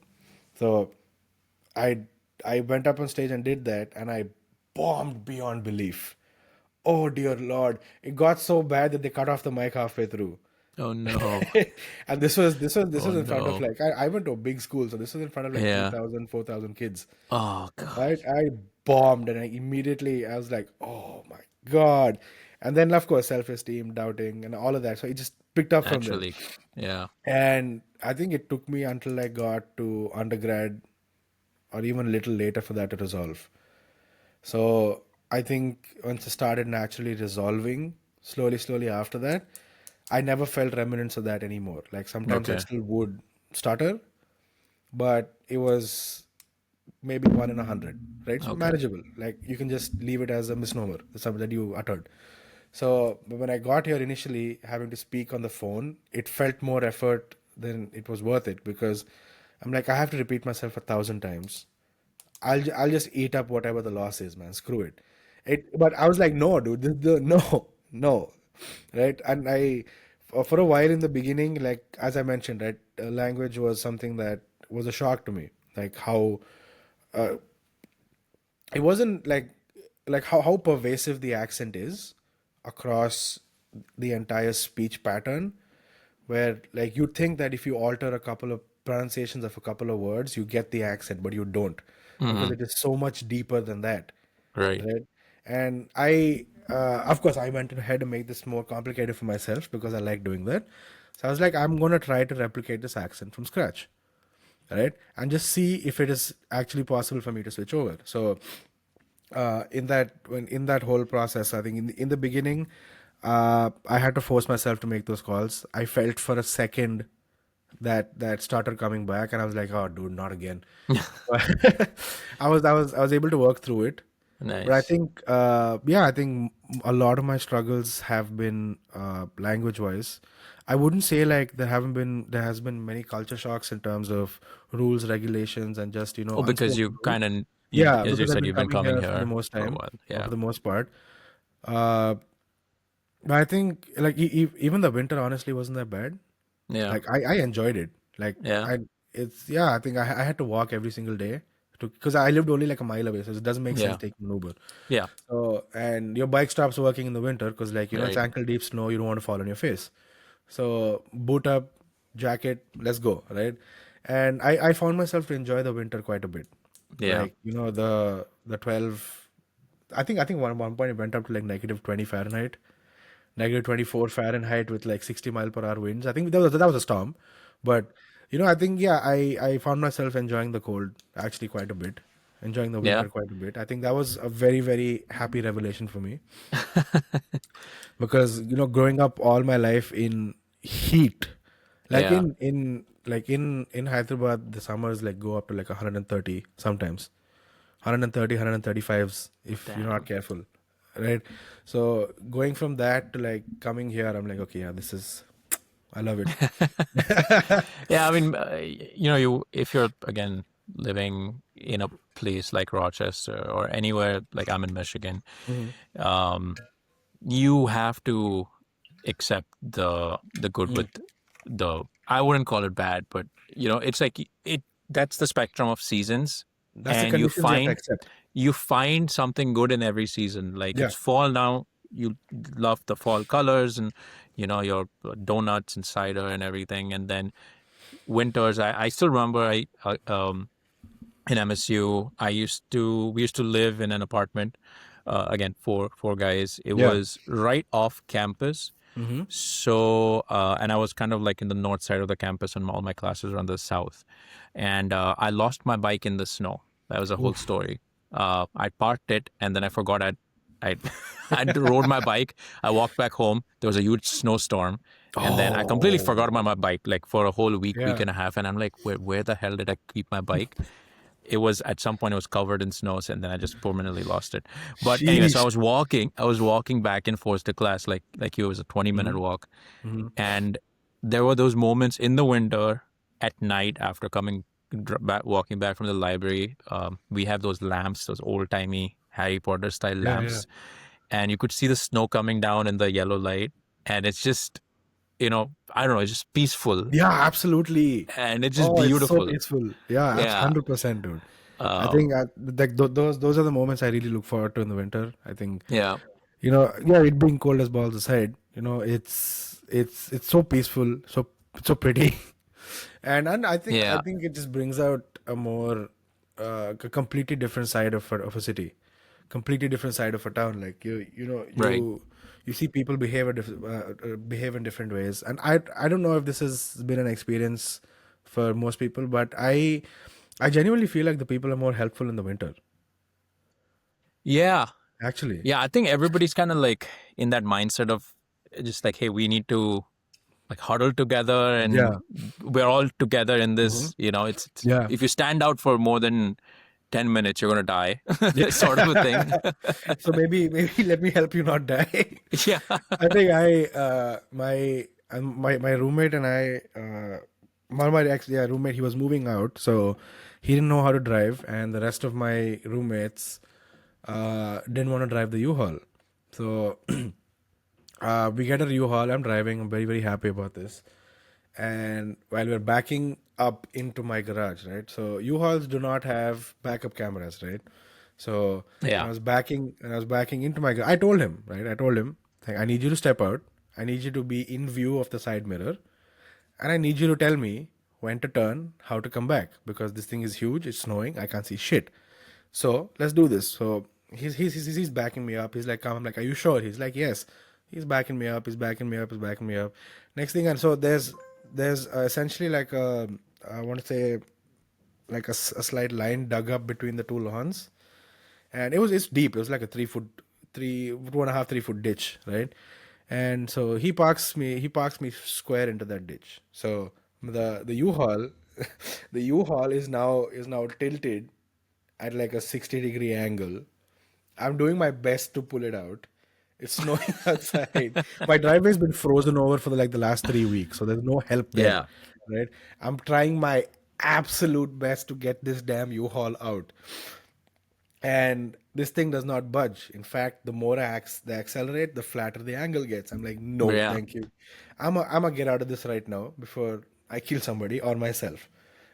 So I I went up on stage and did that, and I bombed beyond belief. Oh dear Lord! It got so bad that they cut off the mic halfway through. Oh no. And this was Oh in front of no. like I went to a big school, so this was in front of like Yeah. 3,000, 4,000 kids. Oh God. I bombed, and I was like, oh my God. And then of course self-esteem, doubting, and all of that. So it just picked up from there. Naturally. Yeah. And I think it took me until I got to undergrad or even a little later for that to resolve. So I think once I started naturally resolving, slowly after that, I never felt remnants of that anymore. Like sometimes I Okay. still would stutter, but it was maybe 1 in 100, right? So Okay. manageable. Like you can just leave it as a misnomer, something that you uttered. So but when I got here initially, having to speak on the phone, it felt more effort than it was worth it because I'm like, I have to repeat myself 1,000 times. I'll just eat up whatever the loss is, man. Screw it. But I was like, no, dude, no, no, right? And for a while in the beginning, like as I mentioned, right, language was something that was a shock to me. Like how it wasn't like how pervasive the accent is across the entire speech pattern, where like you'd think that if you alter a couple of pronunciations of a couple of words you get the accent, but you don't, because Hmm. it is so much deeper than that, Right. right? And I of course I went ahead to make this more complicated for myself because I like doing that. So I was like, I'm going to try to replicate this accent from scratch, right? And just see if it is actually possible for me to switch over. So in that whole process, I think in the beginning, I had to force myself to make those calls. I felt for a second that started coming back, and I was like, oh dude, not again. I was able to work through it. But I Nice. think, I think a lot of my struggles have been language wise. I wouldn't say like there has been many culture shocks in terms of rules, regulations, and just Oh, because unspoken you rules. kind of you, Yeah, as you because I've said, been you've been coming coming here for the here most for a time, while. or for Yeah. the most part. Uh, but I think like even the winter honestly wasn't that bad. Yeah. Like I enjoyed it. Like Yeah. I it's yeah, I think I had to walk every single day to because I lived only like a mile away, so it doesn't make sense Yeah. taking an Uber. Yeah. So and your bike stops working in the winter because like it's Right. ankle deep snow, you don't want to fall on your face. So boot up, jacket, let's go, right? And I found myself to enjoy the winter quite a bit. Yeah. Like the 12, I think one point it went up to like -20 Fahrenheit, -24 Fahrenheit with like 60 mile per hour winds. I think that was a storm, but I think yeah, I found myself enjoying the cold actually quite a bit, enjoying the Yeah. winter quite a bit. I think that was a very happy revelation for me because growing up all my life in heat, like Yeah. in Hyderabad, the summers like go up to like 130 sometimes. 130 135s if you're not Damn. careful, right? So going from that to like coming here, I'm like, okay, yeah, this is I love it. Yeah, I mean, you if you're again living in a place like Rochester or anywhere like I'm in Michigan, Mhm. um, you have to accept the good with the I wouldn't call it bad, but it's like it that's the spectrum of seasons, That's the and conditions you have to accept. you find something good in every season. Like Yeah. it's fall now, you love the fall colors and your donuts and cider and everything, and then winters. I still remember in MSU we used to live in an apartment. Again, four guys. It Yeah. was right off campus. Mm-hmm. So, and I was kind of like in the north side of the campus, and all my classes were on the south. And I lost my bike in the snow. That was a whole Oof. story. I parked it, and then I forgot I I rode my bike. I walked back home. There was a huge snowstorm, and then I completely forgot about Oh. my bike, like for a whole week Yeah. and a half. And I'm like, where the hell did I keep my bike? It was at some point it was covered in snows, and then I just permanently lost it. But anyway, so Sheesh. I was walking back and forth to class like it was a 20-minute walk, Mm-hmm. and there were those moments in the winter at night after coming. walking back from the library, we have those lamps, those old timey Harry Potter style lamps, and you could see the snow coming down in the yellow light, and it's just, I don't know, it's just peaceful, Yeah, absolutely. and it's just Oh, it's so beautiful. peaceful. Yeah, that's Yeah. 100%, dude. I Um, think like those are the moments I really look forward to in the winter. I think, yeah. yeah, it being cold as balls aside, it's so peaceful, so pretty, and I Yeah. think it just brings out a more a completely different side of a city, completely different side of a town. Like Right. you see people behave in different ways, and I don't know if this has been an experience for most people, but I genuinely feel like the people are more helpful in the winter. Yeah. Actually, Yeah. I think everybody's kind of like in that mindset of just like, hey, we need to like huddle together, and yeah. we're all together in Hmm. this, it's Yeah. if you stand out for more than 10 minutes, you're going to die, sort of a thing. So maybe let me help you not die. Yeah. I think my roommate and I my actually yeah, roommate, he was moving out, so he didn't know how to drive, and the rest of my roommates didn't want to drive the U-Haul. So we get a U-Haul. I'm driving. I'm very very happy about this. And while we're backing up into my garage, right? So U-Hauls do not have backup cameras, right? So Yeah. when I was backing into my garage, I told him, right? I told him, like, I need you to step out. I need you to be in view of the side mirror, and I need you to tell me when to turn, how to come back, because this thing is huge. It's snowing. I can't see shit. So let's do this. So he's backing me up. He's like, "Come." I'm like, "Are you sure?" He's like, "Yes." He's backing me up. He's backing me up. He's backing me up. Next thing, and so there's essentially like I want to say like a slight line dug up between the two lawns, and it's deep. It was like a 3 foot, 2.5 3 foot ditch, right? And so he parks me square into that ditch. So the U-Haul, the U-Haul is now tilted at like a 60-degree angle. I'm doing my best to pull it out. It's snowing outside. My driveway's been frozen over for the last 3 weeks, so there's no help there, Yeah. right? I'm trying my absolute best to get this damn U-Haul out, and this thing does not budge. In fact, the more I accelerate, the flatter the angle gets. I'm like, no, Yeah. thank you. I'm a get out of this right now before I kill somebody or myself.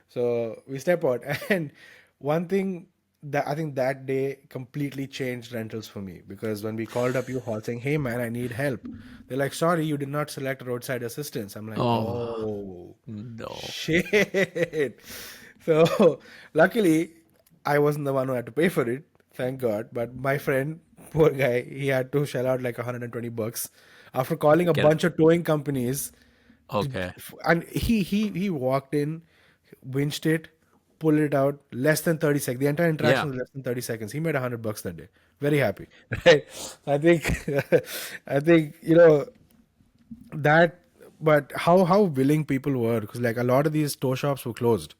So we step out, and one thing that I think that day completely changed rentals for me, because when we called up U-Haul saying, "Hey man, I need help," they're like, "Sorry, you did not select roadside assistance." I'm like, Oh, "Oh no. shit!" So luckily, I wasn't the one who had to pay for it, thank God. But my friend, poor guy, he had to shell out like $120 after calling a Get bunch of towing companies. To, Okay. and he walked in, winched it, pulled it out less than 30 seconds. The entire Yeah. interaction was less than 30 seconds. He made $100 that day. Very happy, right? I think, I think that. But how willing people were, because like a lot of these tow shops were closed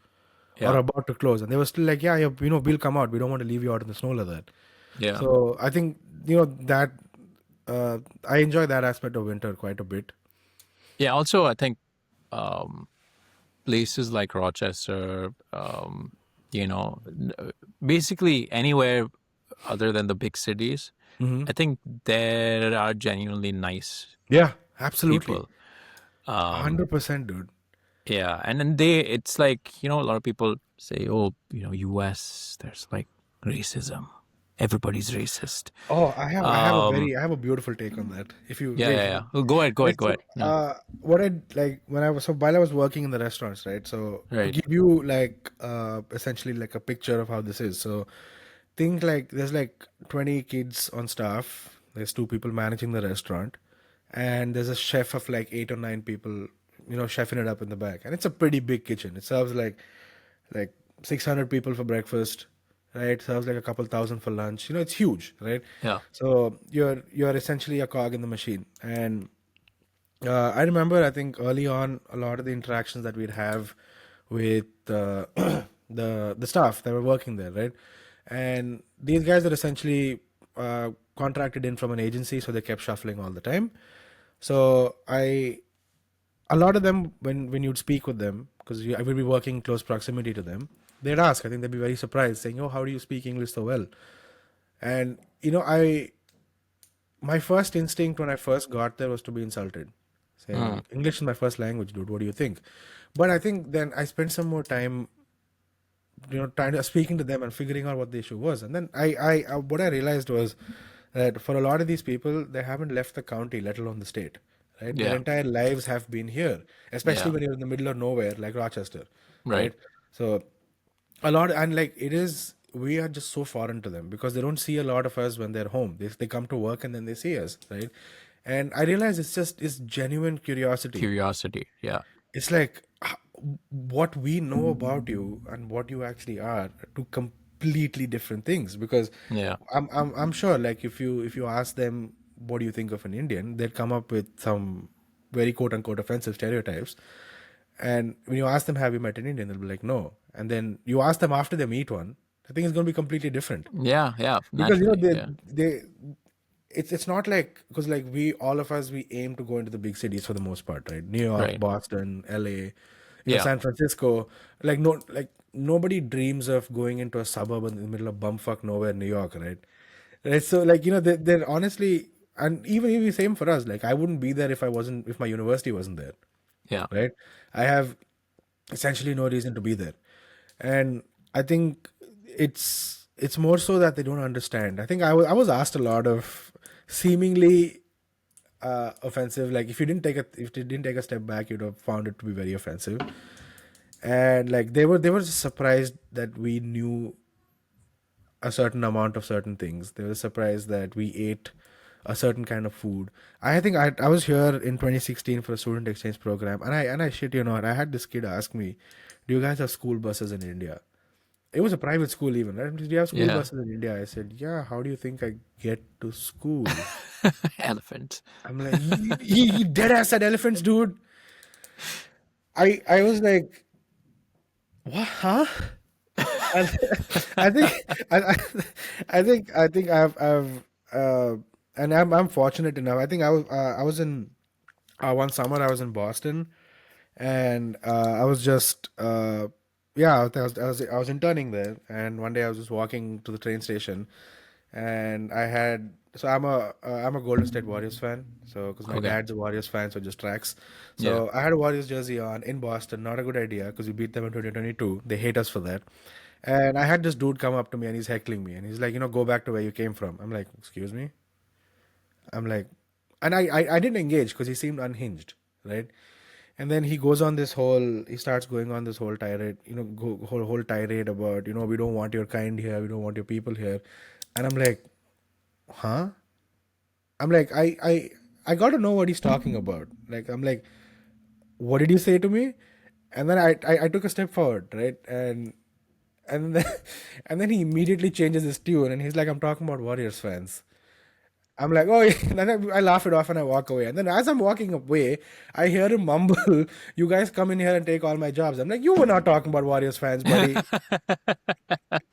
or Yeah. about to close, and they were still like, yeah, yeah, we'll come out. We don't want to leave you out in the snow like that. Yeah. So I think that I enjoy that aspect of winter quite a bit. Yeah. Also, I think um, places like Rochester, basically anywhere other than the big cities, I think there are genuinely nice Yeah, absolutely, people. Um, 100%, dude. yeah. And then it's like, a lot of people say, oh, US, there's like racism. Everybody's racist. Oh, Um, I have a beautiful take on that. If you yeah, wait, yeah, yeah. Well, go ahead, go ahead, right, go so ahead. No, what I like when I was so while I was working in the restaurants, right? So to right. give you like essentially like a picture of how this is. So think like there's like 20 kids on staff. There's two people managing the restaurant, and there's a chef of like 8 or 9 people, chefing it up in the back. And it's a pretty big kitchen. It serves like 600 people for breakfast, right? Serves like a couple thousand for lunch. It's huge, right? Yeah. So you're essentially a cog in the machine. And I remember, I think early on, a lot of the interactions that we'd have with the staff that were working there, right? And these guys are essentially contracted in from an agency, so they kept shuffling all the time. So a lot of them, when you'd speak with them, because I will be working in close proximity to them, they'd ask. I think they'd be very surprised, saying, "Oh, how do you speak English so well?" And my first instinct when I first got there was to be insulted, saying, "English is my first language, dude. What do you think?" But I think then I spent some more time, trying to speaking to them and figuring out what the issue was. And then what I realized was that for a lot of these people, they haven't left the county, let alone the state. Right, their Yeah. entire lives have been here, especially Yeah. when you're in the middle of nowhere, like Rochester. Right. So a lot, and like it is, we are just so foreign to them because they don't see a lot of us when they're home. They come to work and then they see us, right? And I realize it's genuine curiosity. Curiosity. Yeah. It's like what we know about you and what you actually are two completely different things. Because Yeah. I'm sure, like if you ask them what do you think of an Indian, they'd come up with some very quote unquote offensive stereotypes. And when you ask them, have you met an Indian, they'll be like, no. And then you ask them after they meet one, I think it's going to be completely different. Yeah. Yeah. Because Naturally. they Yeah. they it's not like, because like we all of us, we aim to go into the big cities for the most part, right? New York, Right. Boston, LA, Yeah. San Francisco. Like nobody dreams of going into a suburb in the middle of bumfuck nowhere, New York, right? Right. So like they're honestly, and even same for us. Like I wouldn't be there if my university wasn't there, Yeah. right? I have essentially no reason to be there. And I think it's more so that they don't understand. I think I was asked a lot of seemingly offensive, like if you didn't take a step back, you'd have found it to be very offensive. And like they were just surprised that we knew a certain amount of certain things. They were surprised that we ate a certain kind of food. I think I was here in 2016 for a student exchange program, and I shit you not, I had this kid ask me, "Do you guys have school buses in India?" It was a private school even, right? "Do you have school Yeah. buses in India?" I said, "Yeah, how do you think I get to school?" Elephant. I'm like, he dead ass said elephants, dude. I was like, what, huh? I, I think I think I've and I'm fortunate enough. I think I was in one summer I was in Boston, and I was just yeah, I was interning there, and one day I was just walking to the train station, and I'm a Golden State Warriors fan, so because my Okay. dad's a Warriors fan, so it just tracks. Yeah. So I had a Warriors jersey on in Boston. Not a good idea because we beat them in 2022. They hate us for that. And I had this dude come up to me and he's heckling me and he's like, go back to where you came from. I'm like, excuse me. I'm like, and I didn't engage because he seemed unhinged, right? And then he starts going on this whole tirade, whole tirade about, we don't want your kind here, we don't want your people here. And I'm like, huh? I'm like, I got to know what he's talking about. Like, I'm like, what did you say to me? And then I took a step forward, right? And then, and then he immediately changes his tune and he's like, I'm talking about Warriors fans. I'm like, oh, yeah. And then I laugh it off and I walk away. And then as I'm walking away, I hear him mumble, "You guys come in here and take all my jobs." I'm like, you were not talking about Warriors fans, buddy.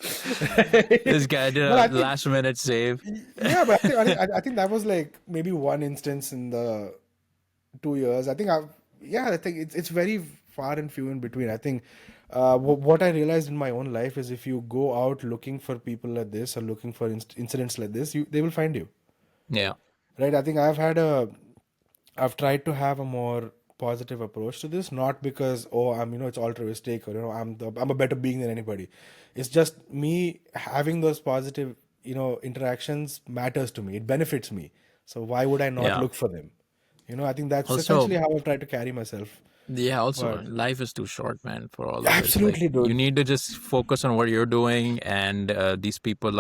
This guy did But a I think, last minute save. yeah, but I think that was like maybe one instance in the 2 years. I think it's very far and few in between. I think what I realized in my own life is if you go out looking for people like this or looking for incidents like this, they will find you. Yeah. Right? I think I've tried to have a more positive approach to this, not because it's altruistic or I'm a better being than anybody. It's just me having those positive interactions matters to me. It benefits me. So why would I not Yeah. look for them? I think that's Also, essentially how I've tried to carry myself. yeah, also But life is too short, man, for all of this. Like absolutely, you dude. need to just focus on what you're doing, and these people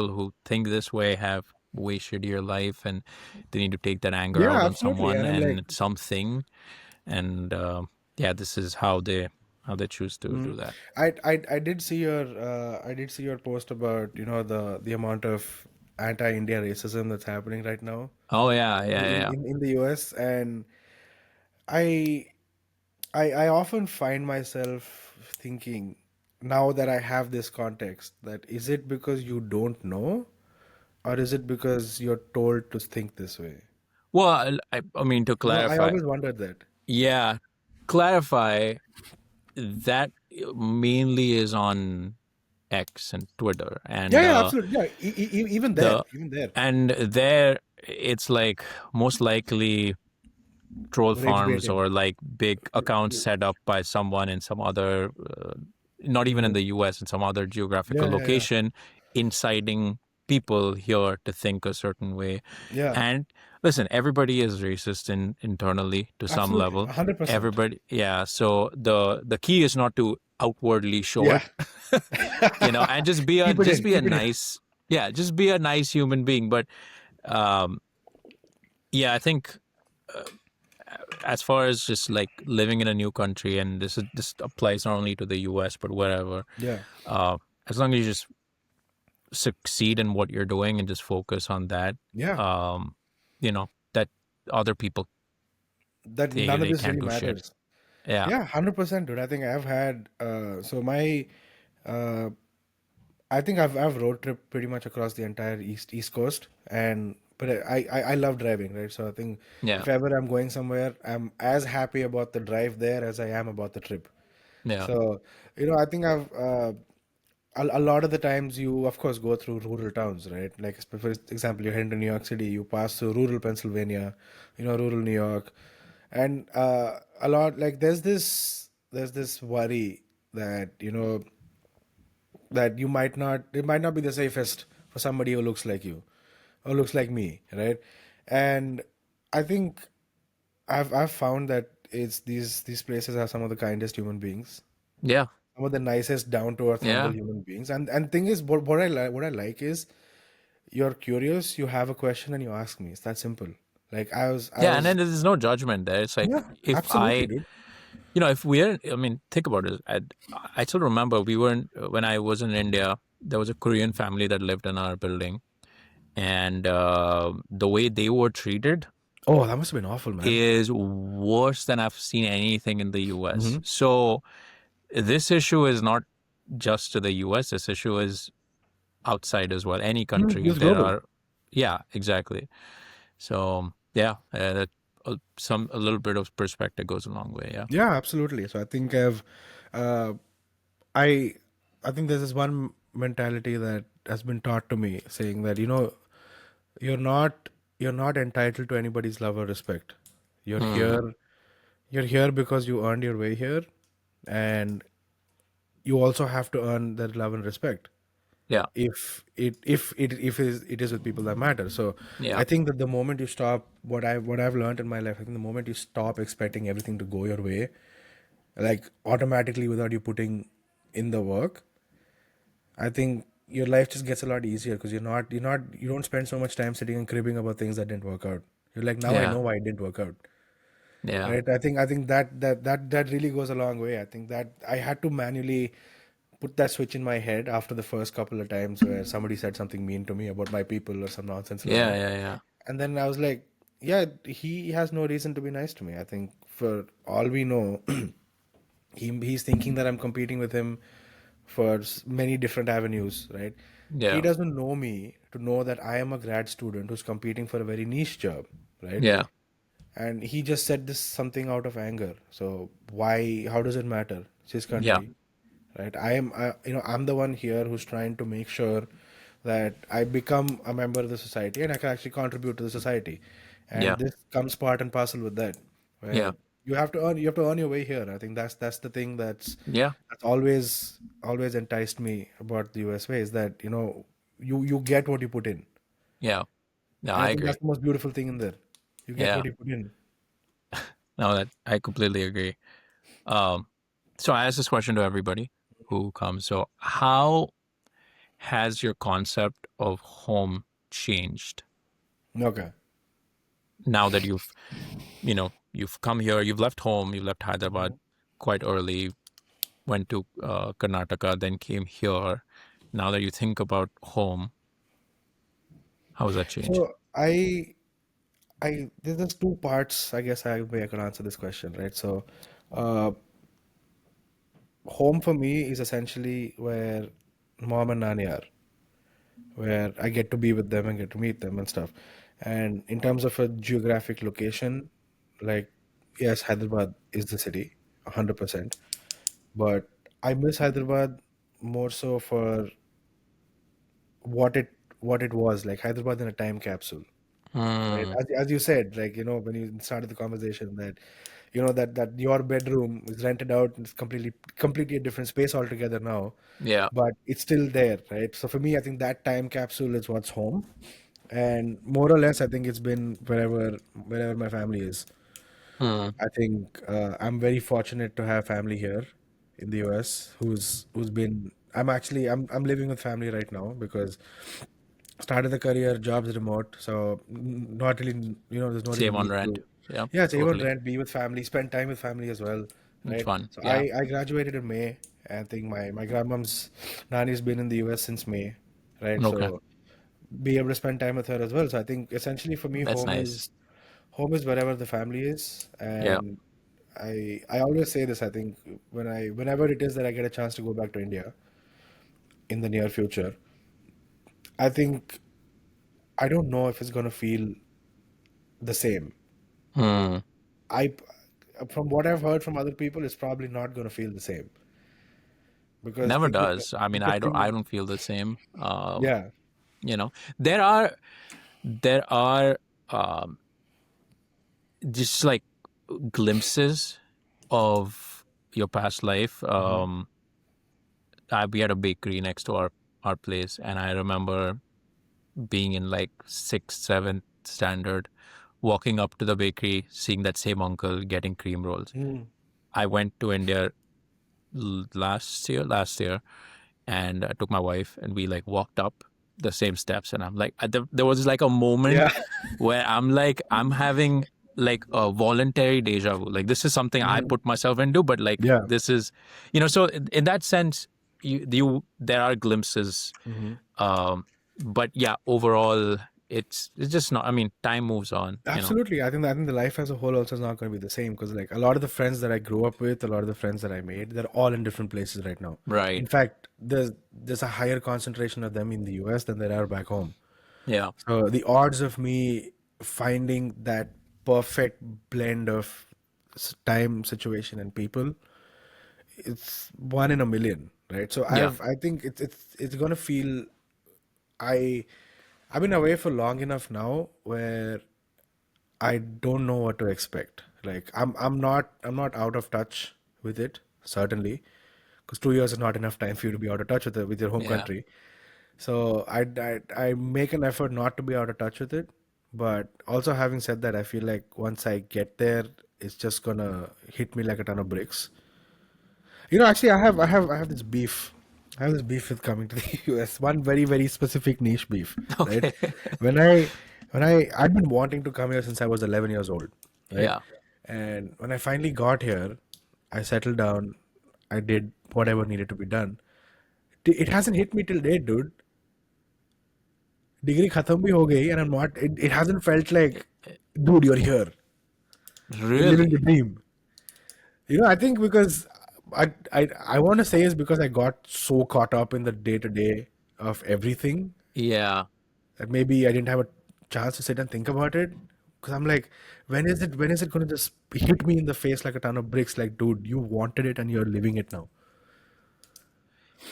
who think this way have way shittier life, and they need to take that anger Yeah, out on absolutely. someone And I'm like, and something, and yeah, this is how they choose to do that. I did see your post about the amount of anti-India racism that's happening right now Oh yeah, yeah, in, yeah, in, in the US. And I I often find myself thinking, now that I have this context, that is it because you don't know, or is it because you're told to think this way? Well, I mean to I clarify, always wondered that. yeah, clarify, that mainly is on X and Twitter, Yeah, and yeah, absolutely. Yeah, even there, the even there, and there it's like most likely troll rage farms baiting. or like big accounts set up by someone in some other, not even in the US, in some other geographical Yeah, yeah, yeah, location, inciting people here to think a certain way. yeah. And listen, everybody is racist internally to some Absolutely, level. 100%. Everybody, yeah. So the key is not to outwardly show Yeah. it, and just be a Keep it just in. be a Keep it in. nice, yeah, just be a nice human being. But um, yeah, I think as far as just like living in a new country, and this applies not only to the US but wherever. Yeah. Uh, as long as you just succeed in what you're doing and just focus on that, Yeah. that other people That they none of they this can't really do shit. matters. Yeah, Yeah, 100%, dude. I think I've had so my uh I think I've road trip pretty much across the entire East Coast, and but I love driving, right? So I think yeah, if ever I'm going somewhere, I'm as happy about the drive there as I am about the trip. yeah, So, I think I've a lot of the times you, of course, go through rural towns, right? Like, for example, you're heading to New York City, you pass through rural Pennsylvania, rural New York, and a lot like there's this worry that that it might not be the safest for somebody who looks like you or looks like me, right? And I think I've found that it's these places are some of the kindest human beings, yeah, some of the nicest, down to earth, humble yeah, human beings. And thing is, what I like is you're curious, you have a question, and you ask me. It's that simple. Like I yeah. And was, then there's no judgment there. It's like yeah, if absolutely, dude. if we're, I mean, think about it. I still remember we were when I was in India. There was a Korean family that lived in our building, and the way they were treated Oh, that must have been awful, man. is worse than I've seen anything in the US. Mm-hmm. So this issue is not just to the US. This issue is outside as well. Any country It's there global. are, yeah, exactly. So yeah, that a little bit of perspective goes a long way. Yeah, Yeah, absolutely. So I think uh, I, I think there's this one mentality that has been taught to me, saying that you're not you're not entitled to anybody's love or respect. You're hmm. here, you're here because you earned your way here, and you also have to earn that love and respect. Yeah, If it is with people that matter. So yeah, I think that the moment you stop, what I've learned in my life, I think the moment you stop expecting everything to go your way, like automatically without you putting in the work, I think your life just gets a lot easier because you don't spend so much time sitting and cribbing about things that didn't work out. You're like, now I yeah, know why it didn't work out. yeah, Right? I think that really goes a long way. I think that I had to manually put that switch in my head after the first couple of times where somebody said something mean to me about my people or some nonsense like yeah, that. yeah, yeah, And then I was like, yeah, he has no reason to be nice to me. I think for all we know, he's thinking that I'm competing with him for many different avenues, right? He yeah, doesn't know me to know that I am a grad student who's competing for a very niche job, right? yeah, And he just said this something out of anger. So why? How does it matter? It's his yeah, country, right? I'm the one here who's trying to make sure that I become a member of the society and I can actually contribute to the society. yeah, And this comes part and parcel with that, yeah, where you have to earn your way here. I think that's the thing yeah, that's always enticed me about the US way is that you get what you put in. yeah. No, And I I think agree. that's the most beautiful thing in there. You get Yeah, what you put in. no, that I completely agree. Um, so I ask this question to everybody who comes. So how has your concept of home changed Okay. now that you've come here, you've left home, you left Hyderabad quite early, went to Karnataka, then came here. Now that you think about home, how has that changed? So there's two parts, I guess way I could answer this question, right? So uh home for me is essentially where mom and nanny are, where I get to be with them and get to meet them and stuff. And in terms of a geographic location, like yes, Hyderabad is the city. 100%. But I miss Hyderabad more so for what it what it was like. Hyderabad in a time capsule. Right. Hmm. As you said, like, when you started the conversation, that that your bedroom is rented out, it's completely a different space altogether now, Yeah. but it's still there, right? So for me, I think that time capsule is what's home, and more or less, I think it's been wherever my family is. Hmm. I think I'm very fortunate to have family here in the US who's been. I'm living with family right now because started the career, jobs remote, so not really, there's no real Save on need rent. to. Yeah. Yeah, save on Totally. rent, be with family, spend time with family as well, It's right? fun. So Yeah. I graduated in May. And I think my grandmom's nanny's been in the US since May, right? Okay. So be able to spend time with her as well. So I think essentially for me, That's nice. home is wherever the family is. Yeah. And I always say this. I think whenever it is that I get a chance to go back to India in the near future, I think I don't know if it's gonna feel the same. Hmm. I, from what I've heard from other people, it's probably not gonna feel the same because Never think does. I mean, because I think don't feel the same. yeah. You know, there are there are um, just like glimpses of your past life. Hmm. We had a bakery next to our place, and I remember being in like sixth, seventh standard, walking up to the bakery, seeing that same uncle getting cream rolls. Mm. I went to India last year, and I took my wife, and we like walked up the same steps, and I'm like, there was like a moment Yeah. where I'm like, I'm having like a voluntary deja vu. Like this is something I Mhm. put myself into, but like Yeah. this is, so in that sense, there are glimpses. Hmm. But yeah, overall, it's just not. I mean, time moves on. Absolutely. I think the life as a whole also is not going to be the same because like a lot of the friends that I grew up with, a lot of the friends that I made, they're all in different places right now. Right? In fact, there's a higher concentration of them in the US than there are back home. Yeah. So the odds of me finding that perfect blend of time, situation, and people, it's one in a million, right? So Yeah. I think it's gonna feel. I I've been away for long enough now where I don't know what to expect. Like I'm not out of touch with it, certainly, because 2 years is not enough time for you to be out of touch with your home Yeah. country. So I make an effort not to be out of touch with it. But also having said that, I feel like once I get there, it's just gonna hit me like a ton of bricks. Actually, I have this beef. I have this beef with coming to the US. One very very specific niche beef, right? Okay. When I I'd been wanting to come here since I was 11 years old, right? Yeah. And when I finally got here, I settled down. I did whatever needed to be done. It hasn't hit me till date, dude. Degree khatam bhi ho gayi, and I'm not. It hasn't felt like, dude, you're here. You're living the Really? dream. I think because I want to say is because I got so caught up in the day to day of everything Yeah. that maybe I didn't have a chance to sit and think about it. Because I'm like, when is it going to just hit me in the face like a ton of bricks? Like, dude, you wanted it and you're living it now.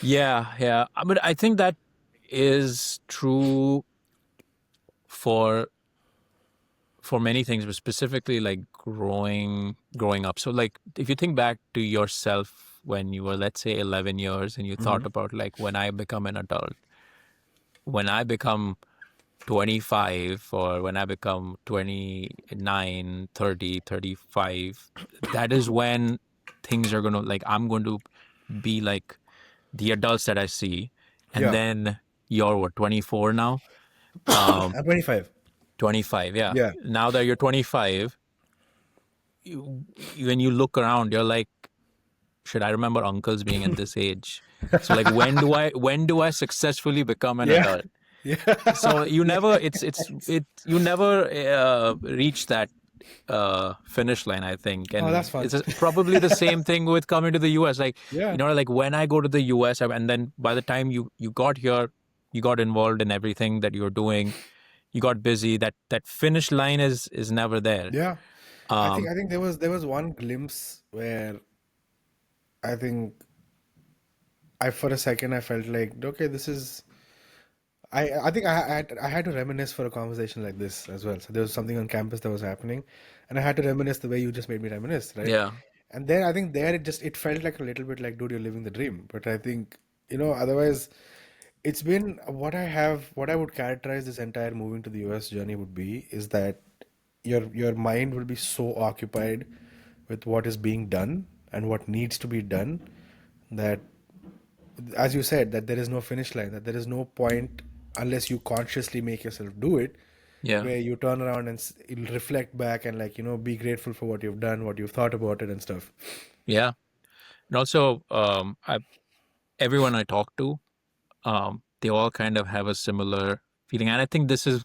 Yeah. Yeah. But I think that is true for many things, but specifically like growing up. So like if you think back to yourself when you were, let's say, 11 years, and you thought Hmm. about like when I become an adult, when I become 25, or when I become 29, 30, 35, that is when things are going to, like, I'm going to be like the adults that I see. And Yeah, then you're what, 24 now? Um, I'm 25. 25, yeah. Yeah, Now that you're 25, when you look around, you're like, should I remember uncles being at this age? So like, when do I successfully become an yeah, adult? yeah. So you never, you never reach that finish line, I think. Oh, that's And fun. it's probably the same thing with coming to the US. Like, Yeah, like when I go to the US, and then by the time you got here, you got involved in everything that you're doing, you got busy. That finish line is never there. yeah. I think Um, I think there was one glimpse where I think I for a second I felt like, okay, this is. I think I had to reminisce for a conversation like this as well. So there was something on campus that was happening, and I had to reminisce the way you just made me reminisce, right? Yeah. And then I think there it felt like a little bit like, dude, you're living the dream. But I think, otherwise, it's been what I would characterize this entire moving to the US journey would be is that your mind will be so occupied with what is being done and what needs to be done that, as you said, that there is no finish line, that there is no point unless you consciously make yourself do it, Yeah. where you turn around and you'll reflect back and, like, be grateful for what you've done, what you've thought about it and stuff. Yeah. And also, everyone I talk to, they all kind of have a similar feeling. And I think this is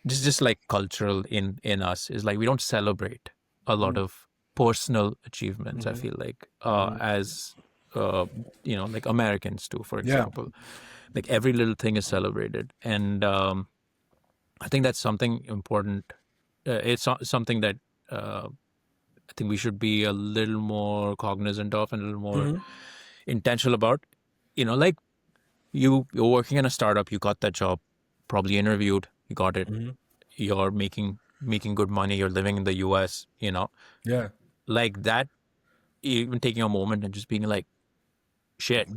just like cultural in us, is like we don't celebrate a lot of personal achievements, I feel like, as like Americans do, for Yeah. example. Like every little thing is celebrated. And I think that's something important. Something that I think we should be a little more cognizant of and a little more intentional about. Like you're working in a startup, you got that job, probably interviewed, you got it, you're making good money, you're living in the US, Yeah. like that, even taking a moment and just being like, shit.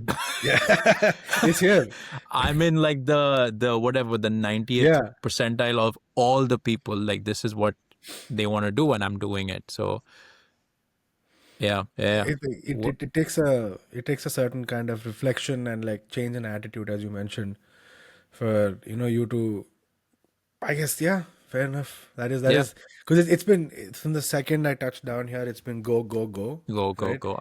Yeah. It's here. I'm in like the whatever, the 90th Yeah. percentile of all the people. Like this is what they want to do and I'm doing it. So yeah. It takes a certain kind of reflection and, like, change in attitude, as you mentioned, for you to, I guess. Yeah, fair enough. That Yeah. is because it's from the second I touched down here, it's been go go go, right? Go.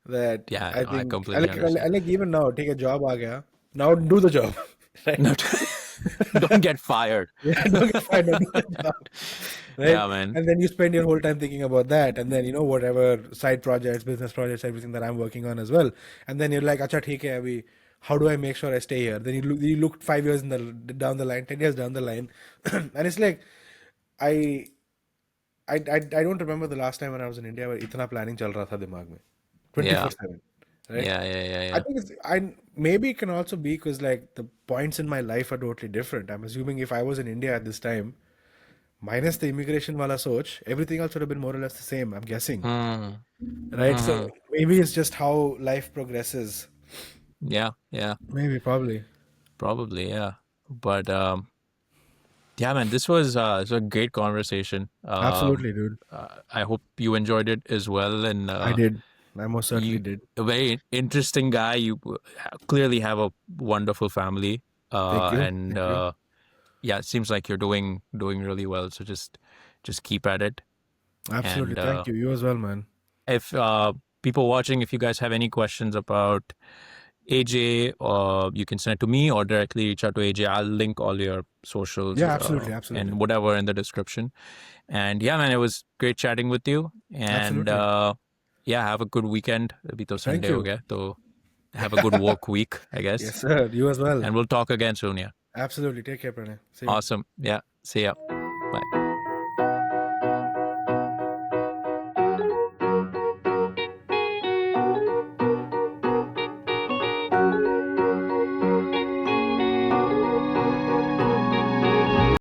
That Yeah, I no, I think I completely like, understand. even now, take a job aa gaya, now do the job. Right? No, don't get fired. Yeah, don't get fired, don't do the job. Right? Yeah, man. And then you spend your whole time thinking about that, and then, whatever side projects, business projects, everything that I'm working on as well. And then you're like, acha, theek hai, abhi, how do I make sure I stay here? Then you look 5 years down the line, 10 years down the line, and it's like, I I don't remember the last time when I was in India where itna planning chal raha tha dimag mein, Yeah. 24/7, right? Yeah. I think maybe it can also be because, like, the points in my life are totally different. I'm assuming if I was in India at this time, minus the immigration wala soch, everything else would have been more or less the same, I'm guessing. Hmm. Right? So maybe it's just how life progresses. Yeah. Maybe, probably. Probably, yeah. But yeah, man, this was a great conversation. Absolutely, dude. I hope you enjoyed it as well. And I did. I most certainly you, did. a very interesting guy. You clearly have a wonderful family. Thank you. And Thank you. yeah, it seems like you're doing really well. So just keep at it. Absolutely. And Thank you. You as well, man. if people watching, if you guys have any questions about AJ, you can send it to me or directly reach out to AJ. I'll link all your socials Yeah, absolutely. Absolutely. and whatever in the description. And yeah, man, it was great chatting with you. And Absolutely. yeah, have a good weekend. Abhi to Thank Sunday ho you. gaya, so have a good work week, I guess. Yes, sir. You as well. And we'll talk again soon. Yeah. Absolutely. Take care, Pranay. See you. Awesome. Yeah. See ya. Bye.